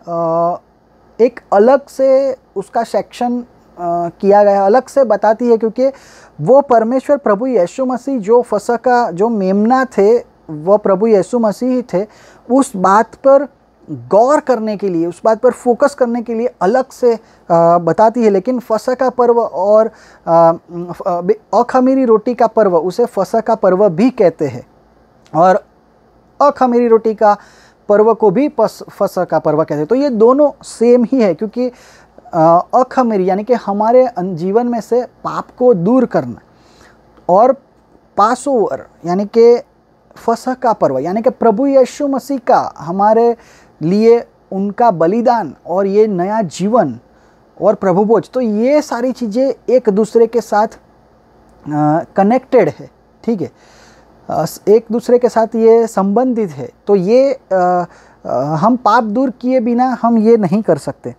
एक अलग से उसका सेक्शन किया गया, अलग से बताती है, क्योंकि वो परमेश्वर प्रभु यीशु मसीह जो फसह का जो मेमना थे वह प्रभु यीशु मसीह ही थे। उस बात पर गौर करने के लिए, उस बात पर फोकस करने के लिए अलग से बताती है। लेकिन फसह का पर्व और अखमीरी रोटी का पर्व, उसे फसह का पर्व भी कहते हैं और अखमीरी रोटी का पर्व को भी फसह का पर्व कहते हैं। तो ये दोनों सेम ही है, क्योंकि अखमीरी यानी कि हमारे जीवन में से पाप को दूर करना, और पासओवर यानी कि फसह का पर्व यानी कि प्रभु यीशु मसीह का हमारे लिए उनका बलिदान और ये नया जीवन और प्रभु भोज, तो ये सारी चीज़ें एक दूसरे के साथ कनेक्टेड है, ठीक है, एक दूसरे के साथ ये संबंधित है। तो ये हम पाप दूर किए बिना हम ये नहीं कर सकते।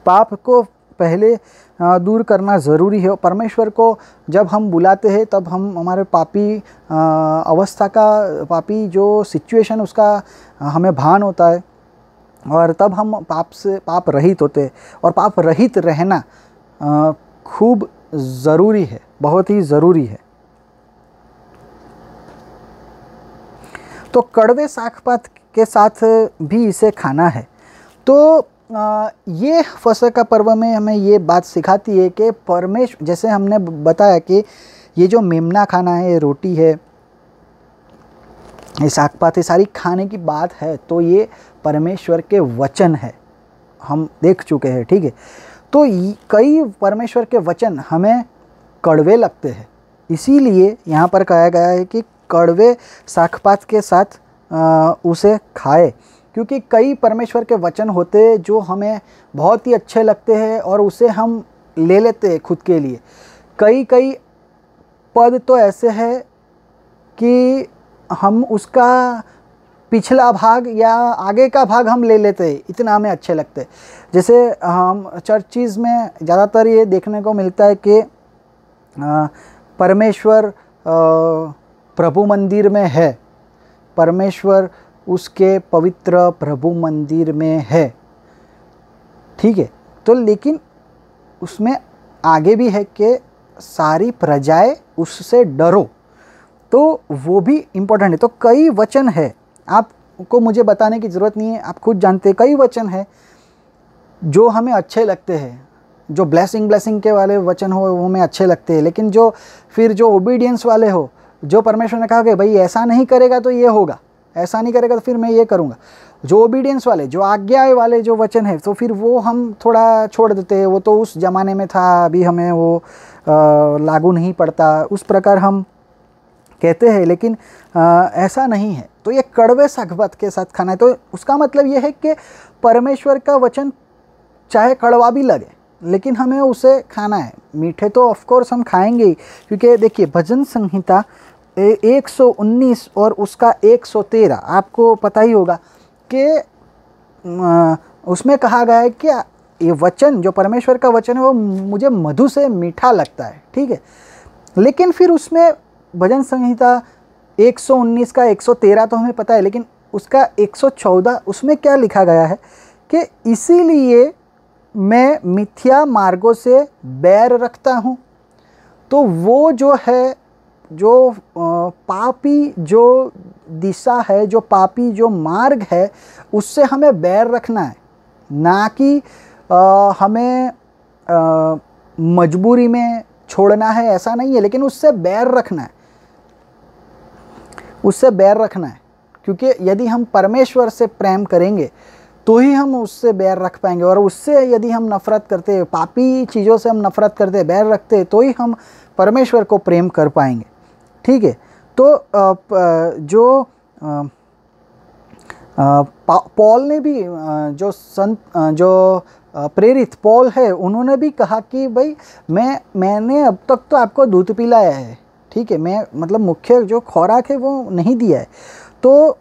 पाप को पहले दूर करना ज़रूरी है। परमेश्वर को जब हम बुलाते हैं तब हम हमारे पापी अवस्था का, पापी जो सिचुएशन उसका हमें भान होता है, और तब हम पाप रहित होते हैं। और पाप रहित रहना खूब ज़रूरी है, बहुत ही ज़रूरी है। तो कड़वे साग-पात के साथ भी इसे खाना है। तो ये फसह का पर्व में हमें ये बात सिखाती है कि परमेश्वर, जैसे हमने बताया कि ये जो मेमना खाना है, ये रोटी है, ये साग-पात है, सारी खाने की बात है, तो ये परमेश्वर के वचन है, हम देख चुके हैं, ठीक है। तो कई परमेश्वर के वचन हमें कड़वे लगते हैं, इसीलिए यहाँ पर कहा गया है कि कड़वे साग-पात के साथ उसे खाए, क्योंकि कई परमेश्वर के वचन होते हैं जो हमें बहुत ही अच्छे लगते हैं और उसे हम ले लेते हैं खुद के लिए। कई पद तो ऐसे हैं कि हम उसका पिछला भाग या आगे का भाग हम ले लेते हैं, इतना हमें अच्छे लगते हैं। जैसे हम चर्चिज़ में ज़्यादातर ये देखने को मिलता है कि परमेश्वर प्रभु मंदिर में है, परमेश्वर उसके पवित्र प्रभु मंदिर में है, ठीक है। तो लेकिन उसमें आगे भी है कि सारी प्रजाएं उससे डरो, तो वो भी इम्पोर्टेंट है। तो कई वचन है, आपको मुझे बताने की ज़रूरत नहीं है, आप खुद जानते हैं। कई वचन है जो हमें अच्छे लगते हैं, जो ब्लेसिंग के वाले वचन हो वो हमें अच्छे लगते हैं, लेकिन जो ओबीडियंस वाले हो, जो परमेश्वर ने कहा कि भाई ऐसा नहीं करेगा तो ये होगा, ऐसा नहीं करेगा तो फिर मैं ये करूँगा, जो ओबीडियंस वाले, जो आज्ञा वाले जो वचन है, तो फिर वो हम थोड़ा छोड़ देते हैं। वो तो उस ज़माने में था, अभी हमें वो लागू नहीं पड़ता, उस प्रकार हम कहते हैं। लेकिन ऐसा नहीं है। तो ये कड़वे साग-पात के साथ खाना है, तो उसका मतलब ये है कि परमेश्वर का वचन चाहे कड़वा भी लगे, लेकिन हमें उसे खाना है। मीठे तो ऑफ कोर्स हम खाएंगे ही, क्योंकि देखिए भजन संहिता 119 और उसका 113 आपको पता ही होगा कि उसमें कहा गया है कि ये वचन, जो परमेश्वर का वचन है, वो मुझे मधु से मीठा लगता है, ठीक है। लेकिन फिर उसमें भजन संहिता 119 का 113 तो हमें पता है, लेकिन उसका 114 उसमें क्या लिखा गया है कि इसीलिए मैं मिथ्या मार्गों से बैर रखता हूँ। तो वो जो है, जो पापी जो दिशा है, जो पापी जो मार्ग है, उससे हमें बैर रखना है, ना कि हमें मजबूरी में छोड़ना है, ऐसा नहीं है। लेकिन उससे बैर रखना है, उससे बैर रखना है, क्योंकि यदि हम परमेश्वर से प्रेम करेंगे तो ही हम उससे बैर रख पाएंगे। और उससे यदि हम नफ़रत करते हैं, पापी चीज़ों से हम नफ़रत करते हैं, बैर रखते हैं, तो ही हम परमेश्वर को प्रेम कर पाएंगे, ठीक है। तो जो पॉल ने भी, जो प्रेरित पॉल है, उन्होंने भी कहा कि भाई मैंने अब तक तो आपको दूध पिलाया है, ठीक है, मैं मतलब मुख्य जो खुराक है वो नहीं दिया है। तो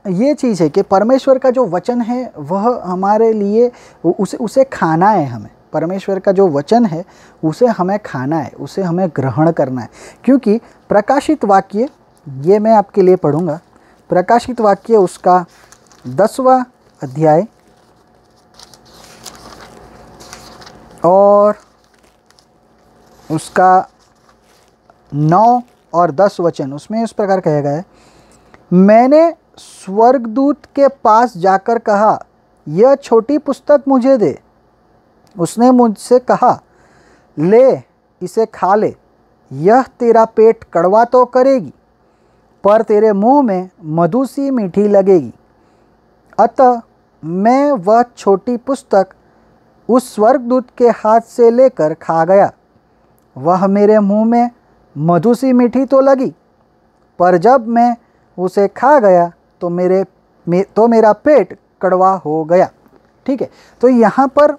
ये चीज़ है कि परमेश्वर का जो वचन है वह हमारे लिए उसे खाना है। हमें परमेश्वर का जो वचन है उसे हमें खाना है, उसे हमें ग्रहण करना है। क्योंकि प्रकाशित वाक्य, ये मैं आपके लिए पढ़ूँगा, प्रकाशित वाक्य उसका 10वां अध्याय और उसका 9 और 10 वचन, उसमें इस प्रकार कहा गया है, मैंने स्वर्गदूत के पास जाकर कहा, यह छोटी पुस्तक मुझे दे। उसने मुझसे कहा, ले इसे खा ले, यह तेरा पेट कड़वा तो करेगी, पर तेरे मुंह में मधु सी मीठी लगेगी। अतः मैं वह छोटी पुस्तक उस स्वर्गदूत के हाथ से लेकर खा गया। वह मेरे मुंह में मधु सी मीठी तो लगी, पर जब मैं उसे खा गया तो मेरा पेट कड़वा हो गया। ठीक है, तो यहाँ पर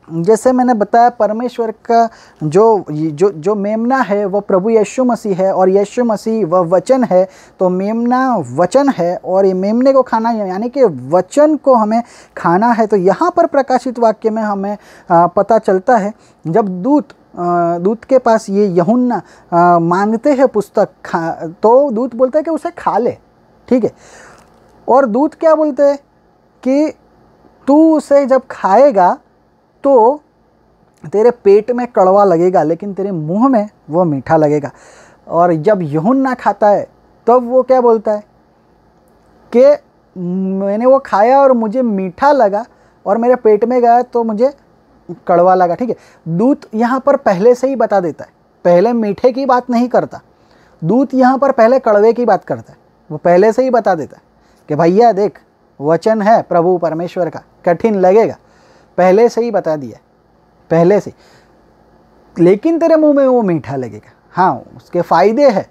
जैसे मैंने बताया, परमेश्वर का जो मेमना है वो प्रभु यीशु मसीह है, और यीशु मसीह वह वचन है। तो मेमना वचन है, और ये मेमने को खाना यानी कि वचन को हमें खाना है। तो यहाँ पर प्रकाशित वाक्य में हमें पता चलता है, जब दूत के पास ये यूहन्ना मांगते हैं पुस्तक तो दूत बोलता है कि उसे खा ले। ठीक है, और दूत क्या बोलते हैं कि तू उसे जब खाएगा तो तेरे पेट में कड़वा लगेगा, लेकिन तेरे मुंह में वो मीठा लगेगा। और जब यूहन्ना खाता है तब वो क्या बोलता है कि मैंने वो खाया और मुझे मीठा लगा, और मेरे पेट में गया तो मुझे कड़वा लगा। ठीक है, दूत यहाँ पर पहले से ही बता देता है, पहले मीठे की बात नहीं करता। दूत यहाँ पर पहले कड़वे की बात करता है, वो पहले से ही बता देता है कि भैया देख, वचन है प्रभु परमेश्वर का, कठिन लगेगा, पहले से ही बता दिया, पहले से, लेकिन तेरे मुंह में वो मीठा लगेगा। हाँ, उसके फ़ायदे हैं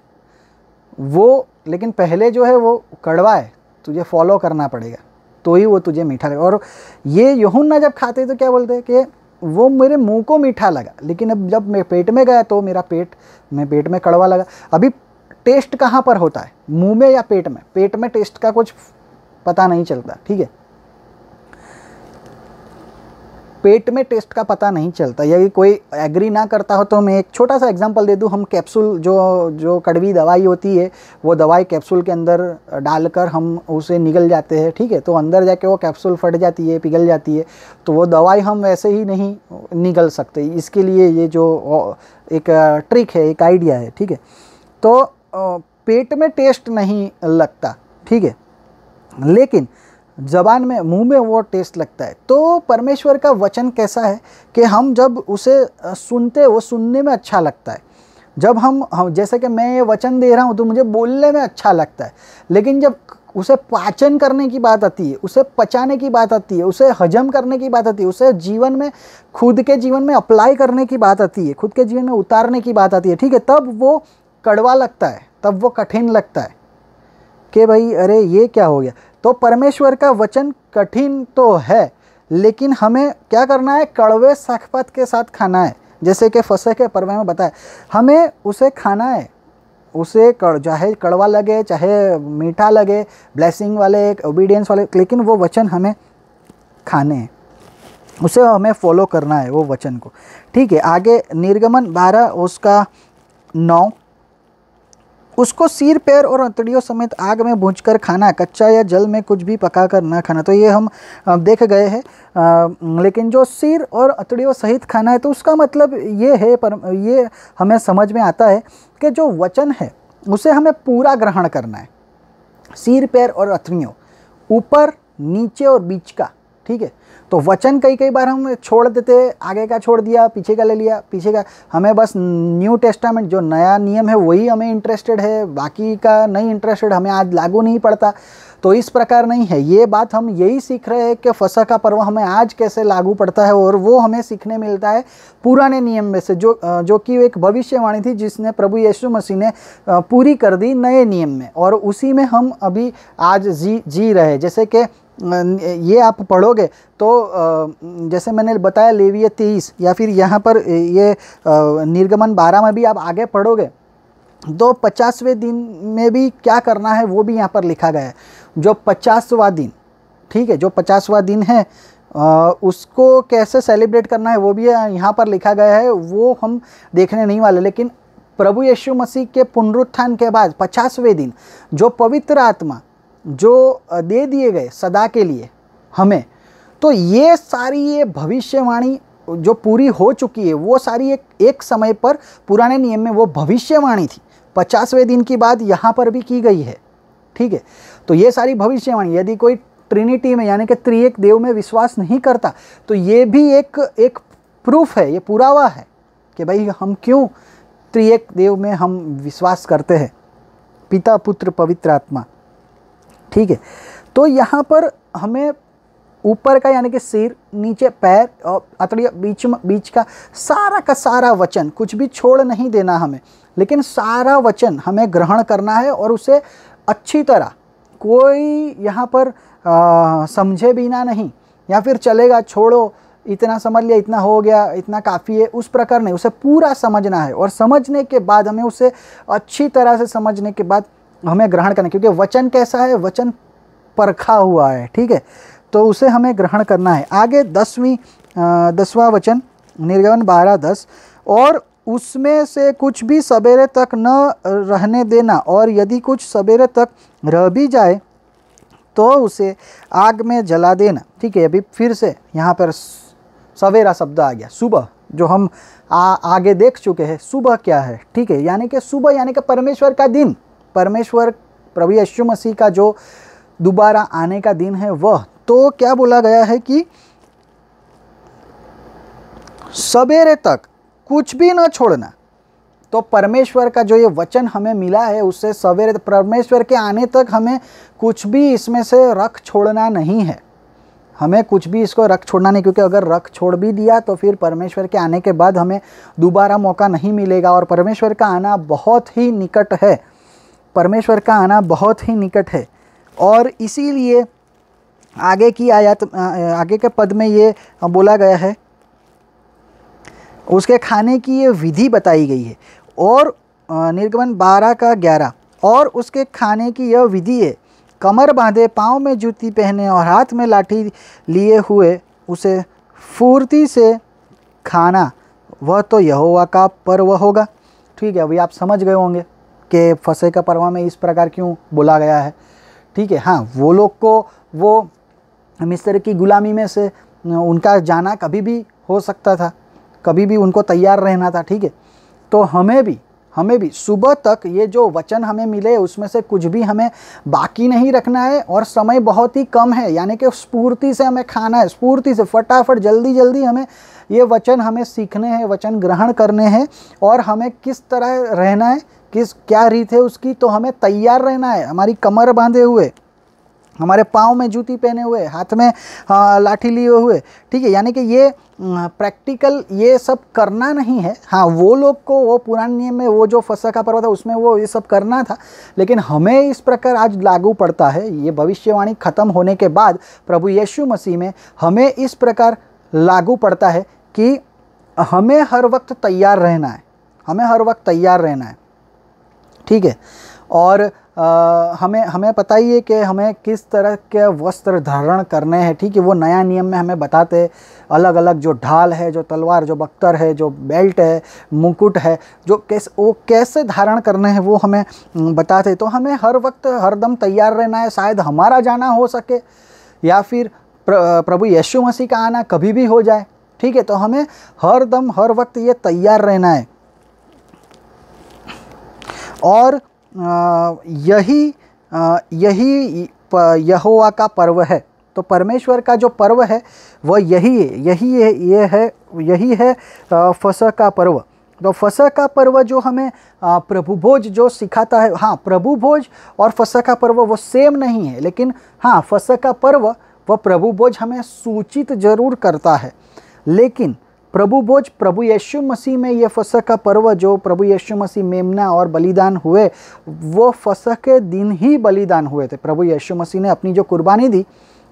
वो, लेकिन पहले जो है वो कड़वा है, तुझे फॉलो करना पड़ेगा तो ही वो तुझे मीठा लगेगा। और ये यूहन्ना जब खाते तो क्या बोलते हैं कि वो मेरे मुंह को मीठा लगा, लेकिन अब जब मेरे पेट में गया तो मेरा पेट में कड़वा लगा। अभी टेस्ट कहाँ पर होता है, मुंह में या पेट में? पेट में टेस्ट का कुछ पता नहीं चलता। ठीक है, पेट में टेस्ट का पता नहीं चलता। यदि कोई एग्री ना करता हो तो मैं एक छोटा सा एग्जांपल दे दूं। हम कैप्सूल जो कड़वी दवाई होती है, वो दवाई कैप्सूल के अंदर डालकर हम उसे निगल जाते हैं। ठीक है, तो अंदर जाके वो कैप्सूल फट जाती है, पिघल जाती है, तो वो दवाई हम वैसे ही नहीं निगल सकते। इसके लिए ये जो एक ट्रिक है, एक आइडिया है। ठीक है, तो पेट में टेस्ट नहीं लगता, ठीक है, लेकिन ज़बान में, मुंह में वो टेस्ट लगता है। तो परमेश्वर का वचन कैसा है कि हम जब उसे सुनते, वो सुनने में अच्छा लगता है। जब हम जैसे कि मैं ये वचन दे रहा हूँ तो मुझे बोलने में अच्छा लगता है, लेकिन जब उसे पाचन करने की बात आती है, उसे पचाने की बात आती है, उसे हजम करने की बात आती है, उसे जीवन में, खुद के जीवन में अप्लाई करने की बात आती है, खुद के जीवन में उतारने की बात आती है, ठीक है, तब वो कड़वा लगता है, तब वो कठिन लगता है कि भाई अरे ये क्या हो गया। तो परमेश्वर का वचन कठिन तो है, लेकिन हमें क्या करना है, कड़वे शक़्फ़त के साथ खाना है। जैसे कि फसह के पर्व में बताया, हमें उसे खाना है, उसे चाहे कड़वा लगे चाहे मीठा लगे, ब्लेसिंग वाले, ओबीडियंस वाले, लेकिन वो वचन हमें खाने हैं, उसे हमें फॉलो करना है वो वचन को। ठीक है, आगे निर्गमन 12 उसका 9, उसको सिर, पैर और अंतड़ियों समेत आग में भूंजकर खाना, कच्चा या जल में कुछ भी पकाकर ना खाना। तो ये हम देख गए हैं, लेकिन जो सिर और अंतड़ियों सहित खाना है, तो उसका मतलब ये है, पर ये हमें समझ में आता है कि जो वचन है उसे हमें पूरा ग्रहण करना है, सिर, पैर और अंतड़ियों, ऊपर, नीचे और बीच का। ठीक है, तो वचन कई बार हम छोड़ देते, आगे का छोड़ दिया, पीछे का ले लिया, पीछे का, हमें बस न्यू टेस्टामेंट जो नया नियम है वही हमें इंटरेस्टेड है, बाकी का नहीं इंटरेस्टेड, हमें आज लागू नहीं पड़ता। तो इस प्रकार नहीं है, ये बात हम यही सीख रहे हैं कि फसह का पर्व हमें आज कैसे लागू पड़ता है, और वो हमें सीखने मिलता है पुराने नियम में से, जो कि एक भविष्यवाणी थी जिसने प्रभु यीशु मसीह ने पूरी कर दी नए नियम में, और उसी में हम अभी आज जी रहे। जैसे कि ये आप पढ़ोगे तो जैसे मैंने बताया लेविय 23, या फिर यहाँ पर ये निर्गमन 12 में भी आप आगे पढ़ोगे तो 50वें दिन में भी क्या करना है वो भी यहाँ पर लिखा गया है। जो 50वां दिन, ठीक है, जो 50वां दिन है उसको कैसे सेलिब्रेट करना है वो भी यहाँ पर लिखा गया है, वो हम देखने नहीं वाले। लेकिन प्रभु यीशु मसीह के पुनरुत्थान के बाद 50वें दिन जो पवित्र आत्मा जो दे दिए गए सदा के लिए हमें, तो ये सारी ये भविष्यवाणी जो पूरी हो चुकी है वो सारी एक समय पर पुराने नियम में वो भविष्यवाणी थी, 50वें दिन की बात यहाँ पर भी की गई है। ठीक है, तो ये सारी भविष्यवाणी, यदि कोई ट्रिनिटी में यानी कि त्रिएक देव में विश्वास नहीं करता तो ये भी एक प्रूफ है, ये पुरावा है कि भाई हम क्यों त्रिएक देव में हम विश्वास करते हैं, पिता पुत्र पवित्र आत्मा। ठीक है, तो यहाँ पर हमें ऊपर का यानी कि सिर, नीचे पैर और अतड़िया, बीच का सारा वचन, कुछ भी छोड़ नहीं देना हमें, लेकिन सारा वचन हमें ग्रहण करना है और उसे अच्छी तरह, कोई यहाँ पर समझे बिना नहीं, या फिर चलेगा छोड़ो इतना समझ लिया, इतना हो गया, इतना काफ़ी है, उस प्रकार नहीं, उसे पूरा समझना है। और समझने के बाद हमें उसे अच्छी तरह से समझने के बाद हमें ग्रहण करना है, क्योंकि वचन कैसा है, वचन परखा हुआ है। ठीक है, तो उसे हमें ग्रहण करना है। आगे 10वां वचन, निर्गमन 12:10, और उसमें से कुछ भी सवेरे तक न रहने देना, और यदि कुछ सवेरे तक रह भी जाए तो उसे आग में जला देना। ठीक है, अभी फिर से यहाँ पर सवेरा शब्द आ गया, सुबह, जो हम आगे देख चुके हैं सुबह क्या है। ठीक है, यानी कि सुबह यानी कि परमेश्वर का दिन, परमेश्वर प्रभु यीशु मसीह का जो दोबारा आने का दिन है वह। तो क्या बोला गया है कि सवेरे तक कुछ भी न छोड़ना। तो परमेश्वर का जो ये वचन हमें मिला है उससे सवेरे परमेश्वर के आने तक हमें कुछ भी इसमें से रख छोड़ना नहीं है, हमें कुछ भी इसको रख छोड़ना नहीं, क्योंकि अगर रख छोड़ भी दिया तो फिर परमेश्वर के आने के बाद हमें दोबारा मौका नहीं मिलेगा। और परमेश्वर का आना बहुत ही निकट है, परमेश्वर का आना बहुत ही निकट है। और इसीलिए आगे की आयत, आगे के पद में ये बोला गया है, उसके खाने की ये विधि बताई गई है। और निर्गमन 12:11, और उसके खाने की यह विधि है, कमर बांधे, पाँव में जूती पहने और हाथ में लाठी लिए हुए उसे फुर्ती से खाना, वह तो यहोवा का पर्व होगा। ठीक है, अभी आप समझ गए होंगे कि फसह का पर्व में इस प्रकार क्यों बोला गया है। ठीक है, हाँ, वो लोग को वो मिस्र की गुलामी में से उनका जाना कभी भी हो सकता था, कभी भी उनको तैयार रहना था। ठीक है, तो हमें भी सुबह तक ये जो वचन हमें मिले उसमें से कुछ भी हमें बाकी नहीं रखना है। और समय बहुत ही कम है, यानी कि स्फूर्ति से हमें खाना है, स्फूर्ति से फटाफट जल्दी जल्दी हमें ये वचन हमें सीखने हैं, वचन ग्रहण करने हैं। और हमें किस तरह रहना है, क्या रीत है उसकी, तो हमें तैयार रहना है, हमारी कमर बांधे हुए, हमारे पाँव में जूती पहने हुए, हाथ में लाठी लिए हुए। ठीक है, यानी कि ये प्रैक्टिकल ये सब करना नहीं है। हाँ, वो लोग को वो पुराने नियम में वो जो फसह का पर्व था उसमें वो ये सब करना था, लेकिन हमें इस प्रकार आज लागू पड़ता है। ये भविष्यवाणी ख़त्म होने के बाद प्रभु यीशु मसीह में हमें इस प्रकार लागू पड़ता है कि हमें हर वक्त तैयार रहना है, हमें हर वक्त तैयार रहना है। ठीक है, और हमें पता ही है कि हमें किस तरह के वस्त्र धारण करने हैं। ठीक है, वो नया नियम में हमें बताते हैं, अलग अलग जो ढाल है, जो तलवार, जो बख्तर है, जो बेल्ट है, मुकुट है, जो कैसे धारण करने हैं वो हमें बताते हैं। तो हमें हर वक्त हरदम तैयार रहना है। शायद हमारा जाना हो सके या फिर प्रभु यीशु मसीह का आना कभी भी हो जाए। ठीक है, तो हमें हरदम हर वक्त ये तैयार रहना है। और यही यहोवा का पर्व है। तो परमेश्वर का जो पर्व है वह यही है फसह का पर्व। तो फसह का पर्व जो हमें प्रभु भोज जो सिखाता है, हाँ, प्रभु भोज और फसह का पर्व वो सेम नहीं है, लेकिन हाँ, फसह का पर्व वह प्रभु भोज हमें सूचित जरूर करता है। लेकिन प्रभु भोज प्रभु यीशु मसीह में ये फसह का पर्व जो प्रभु यीशु मसीह मेमना और बलिदान हुए, वो फसह के दिन ही बलिदान हुए थे। प्रभु यीशु मसीह ने अपनी जो कुर्बानी दी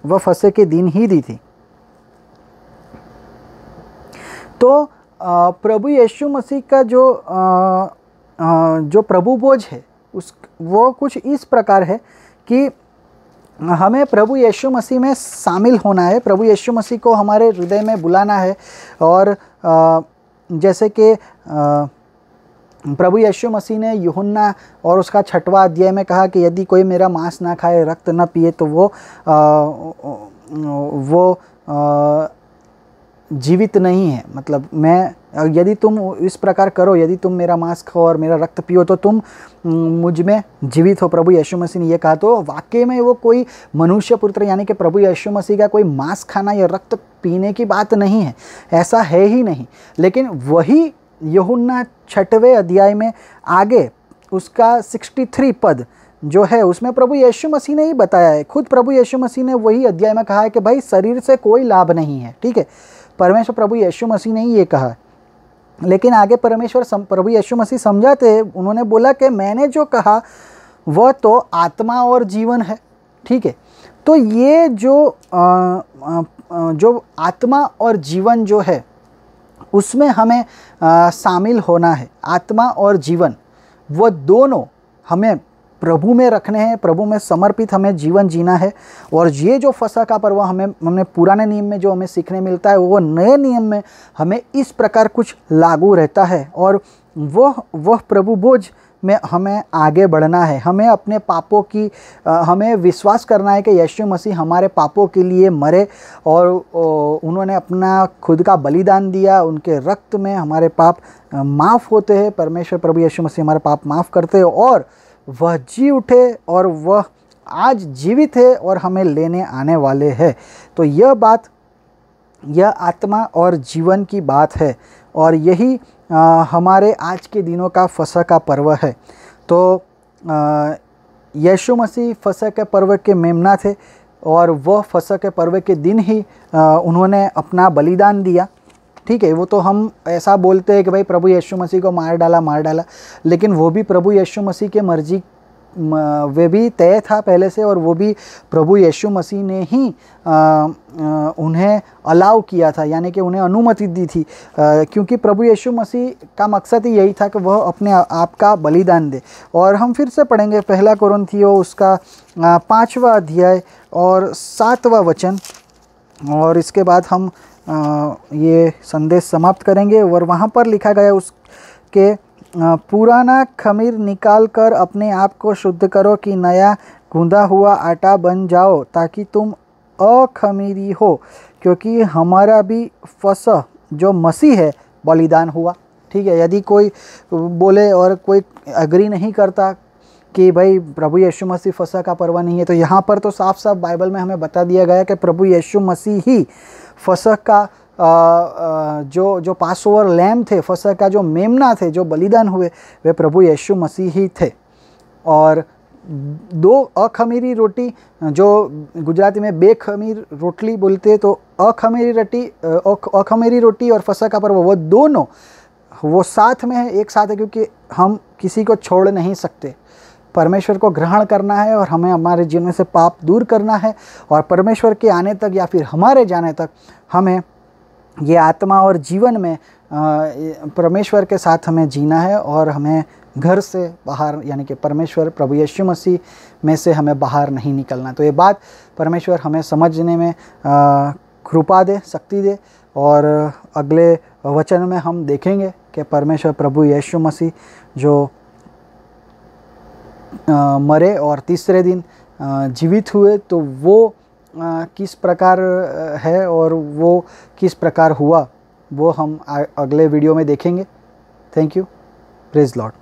वह फसह के दिन ही दी थी। तो प्रभु यीशु मसीह का जो प्रभु भोज है वो कुछ इस प्रकार है कि हमें प्रभु यीशु मसीह में शामिल होना है, प्रभु यीशु मसीह को हमारे हृदय में बुलाना है। और जैसे कि प्रभु यीशु मसीह ने यूहन्ना और उसका 6वां अध्याय में कहा कि यदि कोई मेरा मांस ना खाए, रक्त ना पिए, तो वो जीवित नहीं है। मतलब मैं यदि तुम इस प्रकार करो, यदि तुम मेरा मांस खाओ और मेरा रक्त पियो तो तुम मुझ में जीवित हो, प्रभु यीशु मसीह ने ये कहा। तो वाकई में वो कोई मनुष्य पुत्र यानी कि प्रभु यीशु मसीह का कोई मांस खाना या रक्त पीने की बात नहीं है, ऐसा है ही नहीं। लेकिन वही यूहन्ना 6वें अध्याय में आगे उसका 63 पद जो है उसमें प्रभु यीशु मसीह ने ही बताया है। खुद प्रभु यीशु मसीह ने वही अध्याय में कहा है कि भाई शरीर से कोई लाभ नहीं है, ठीक है। परमेश्वर प्रभु यीशु मसीह ने ही ये कहा। लेकिन आगे प्रभु यीशु मसीह समझाते हैं, उन्होंने बोला कि मैंने जो कहा वह तो आत्मा और जीवन है, ठीक है। तो ये जो आत्मा और जीवन जो है उसमें हमें शामिल होना है। आत्मा और जीवन वो दोनों हमें प्रभु में रखने हैं, प्रभु में समर्पित हमें जीवन जीना है। और ये जो फसह का पर्व हमने पुराने नियम में जो हमें सीखने मिलता है वो नए नियम में हमें इस प्रकार कुछ लागू रहता है। और वह प्रभु भोज में हमें आगे बढ़ना है। हमें अपने पापों की हमें विश्वास करना है कि यीशु मसीह हमारे पापों के लिए मरे और उन्होंने अपना खुद का बलिदान दिया। उनके रक्त में हमारे पाप माफ़ होते हैं। परमेश्वर प्रभु यीशु मसीह हमारे पाप माफ़ करते हैं और वह जी उठे और वह आज जीवित है और हमें लेने आने वाले हैं। तो यह आत्मा और जीवन की बात है और यही हमारे आज के दिनों का फसह का पर्व है। तो यीशु मसीह फसह के पर्व के मेमना थे और वह फसह के पर्व के दिन ही उन्होंने अपना बलिदान दिया, ठीक है। वो तो हम ऐसा बोलते हैं कि भाई प्रभु यीशु मसीह को मार डाला, लेकिन वो भी प्रभु यीशु मसीह के मर्जी वे भी तय था पहले से और वो भी प्रभु यीशु मसीह ने ही उन्हें अलाउ किया था, यानी कि उन्हें अनुमति दी थी, क्योंकि प्रभु यीशु मसीह का मकसद ही यही था कि वह अपने आप का बलिदान दे। और हम फिर से पढ़ेंगे 1 कोरिन्थियों उसका 5वां अध्याय और 7वां वचन, और इसके बाद हम ये संदेश समाप्त करेंगे। और वहाँ पर लिखा गया उसके पुराना खमीर निकाल कर अपने आप को शुद्ध करो कि नया गूंदा हुआ आटा बन जाओ, ताकि तुम अखमीरी हो, क्योंकि हमारा भी फसह जो मसीह है बलिदान हुआ, ठीक है। यदि कोई बोले और कोई एग्री नहीं करता कि भाई प्रभु यीशु मसीह फसह का पर्व नहीं है, तो यहाँ पर तो साफ साफ बाइबल में हमें बता दिया गया कि प्रभु यीशु मसीह ही फसह का जो पासओवर लैम्ब थे, फसह का जो मेमना थे, जो बलिदान हुए, वे प्रभु यीशु मसीह ही थे। और 2 अखमीरी रोटी, जो गुजराती में बेखमीर रोटली बोलते हैं, तो अखमीरी रोटी और फसह का पर्व वो दोनों वो साथ में है, एक साथ है, क्योंकि हम किसी को छोड़ नहीं सकते। परमेश्वर को ग्रहण करना है और हमें हमारे जीवन में से पाप दूर करना है, और परमेश्वर के आने तक या फिर हमारे जाने तक हमें ये आत्मा और जीवन में परमेश्वर के साथ हमें जीना है। और हमें घर से बाहर यानी कि परमेश्वर प्रभु यीशु मसीह में से हमें बाहर नहीं निकलना। तो ये बात परमेश्वर हमें समझने में कृपा दे, शक्ति दे। और अगले वचन में हम देखेंगे कि परमेश्वर प्रभु यीशु मसीह जो मरे और तीसरे दिन जीवित हुए, तो वो किस प्रकार है और वो किस प्रकार हुआ, वो हम अगले वीडियो में देखेंगे। Thank you. Praise Lord.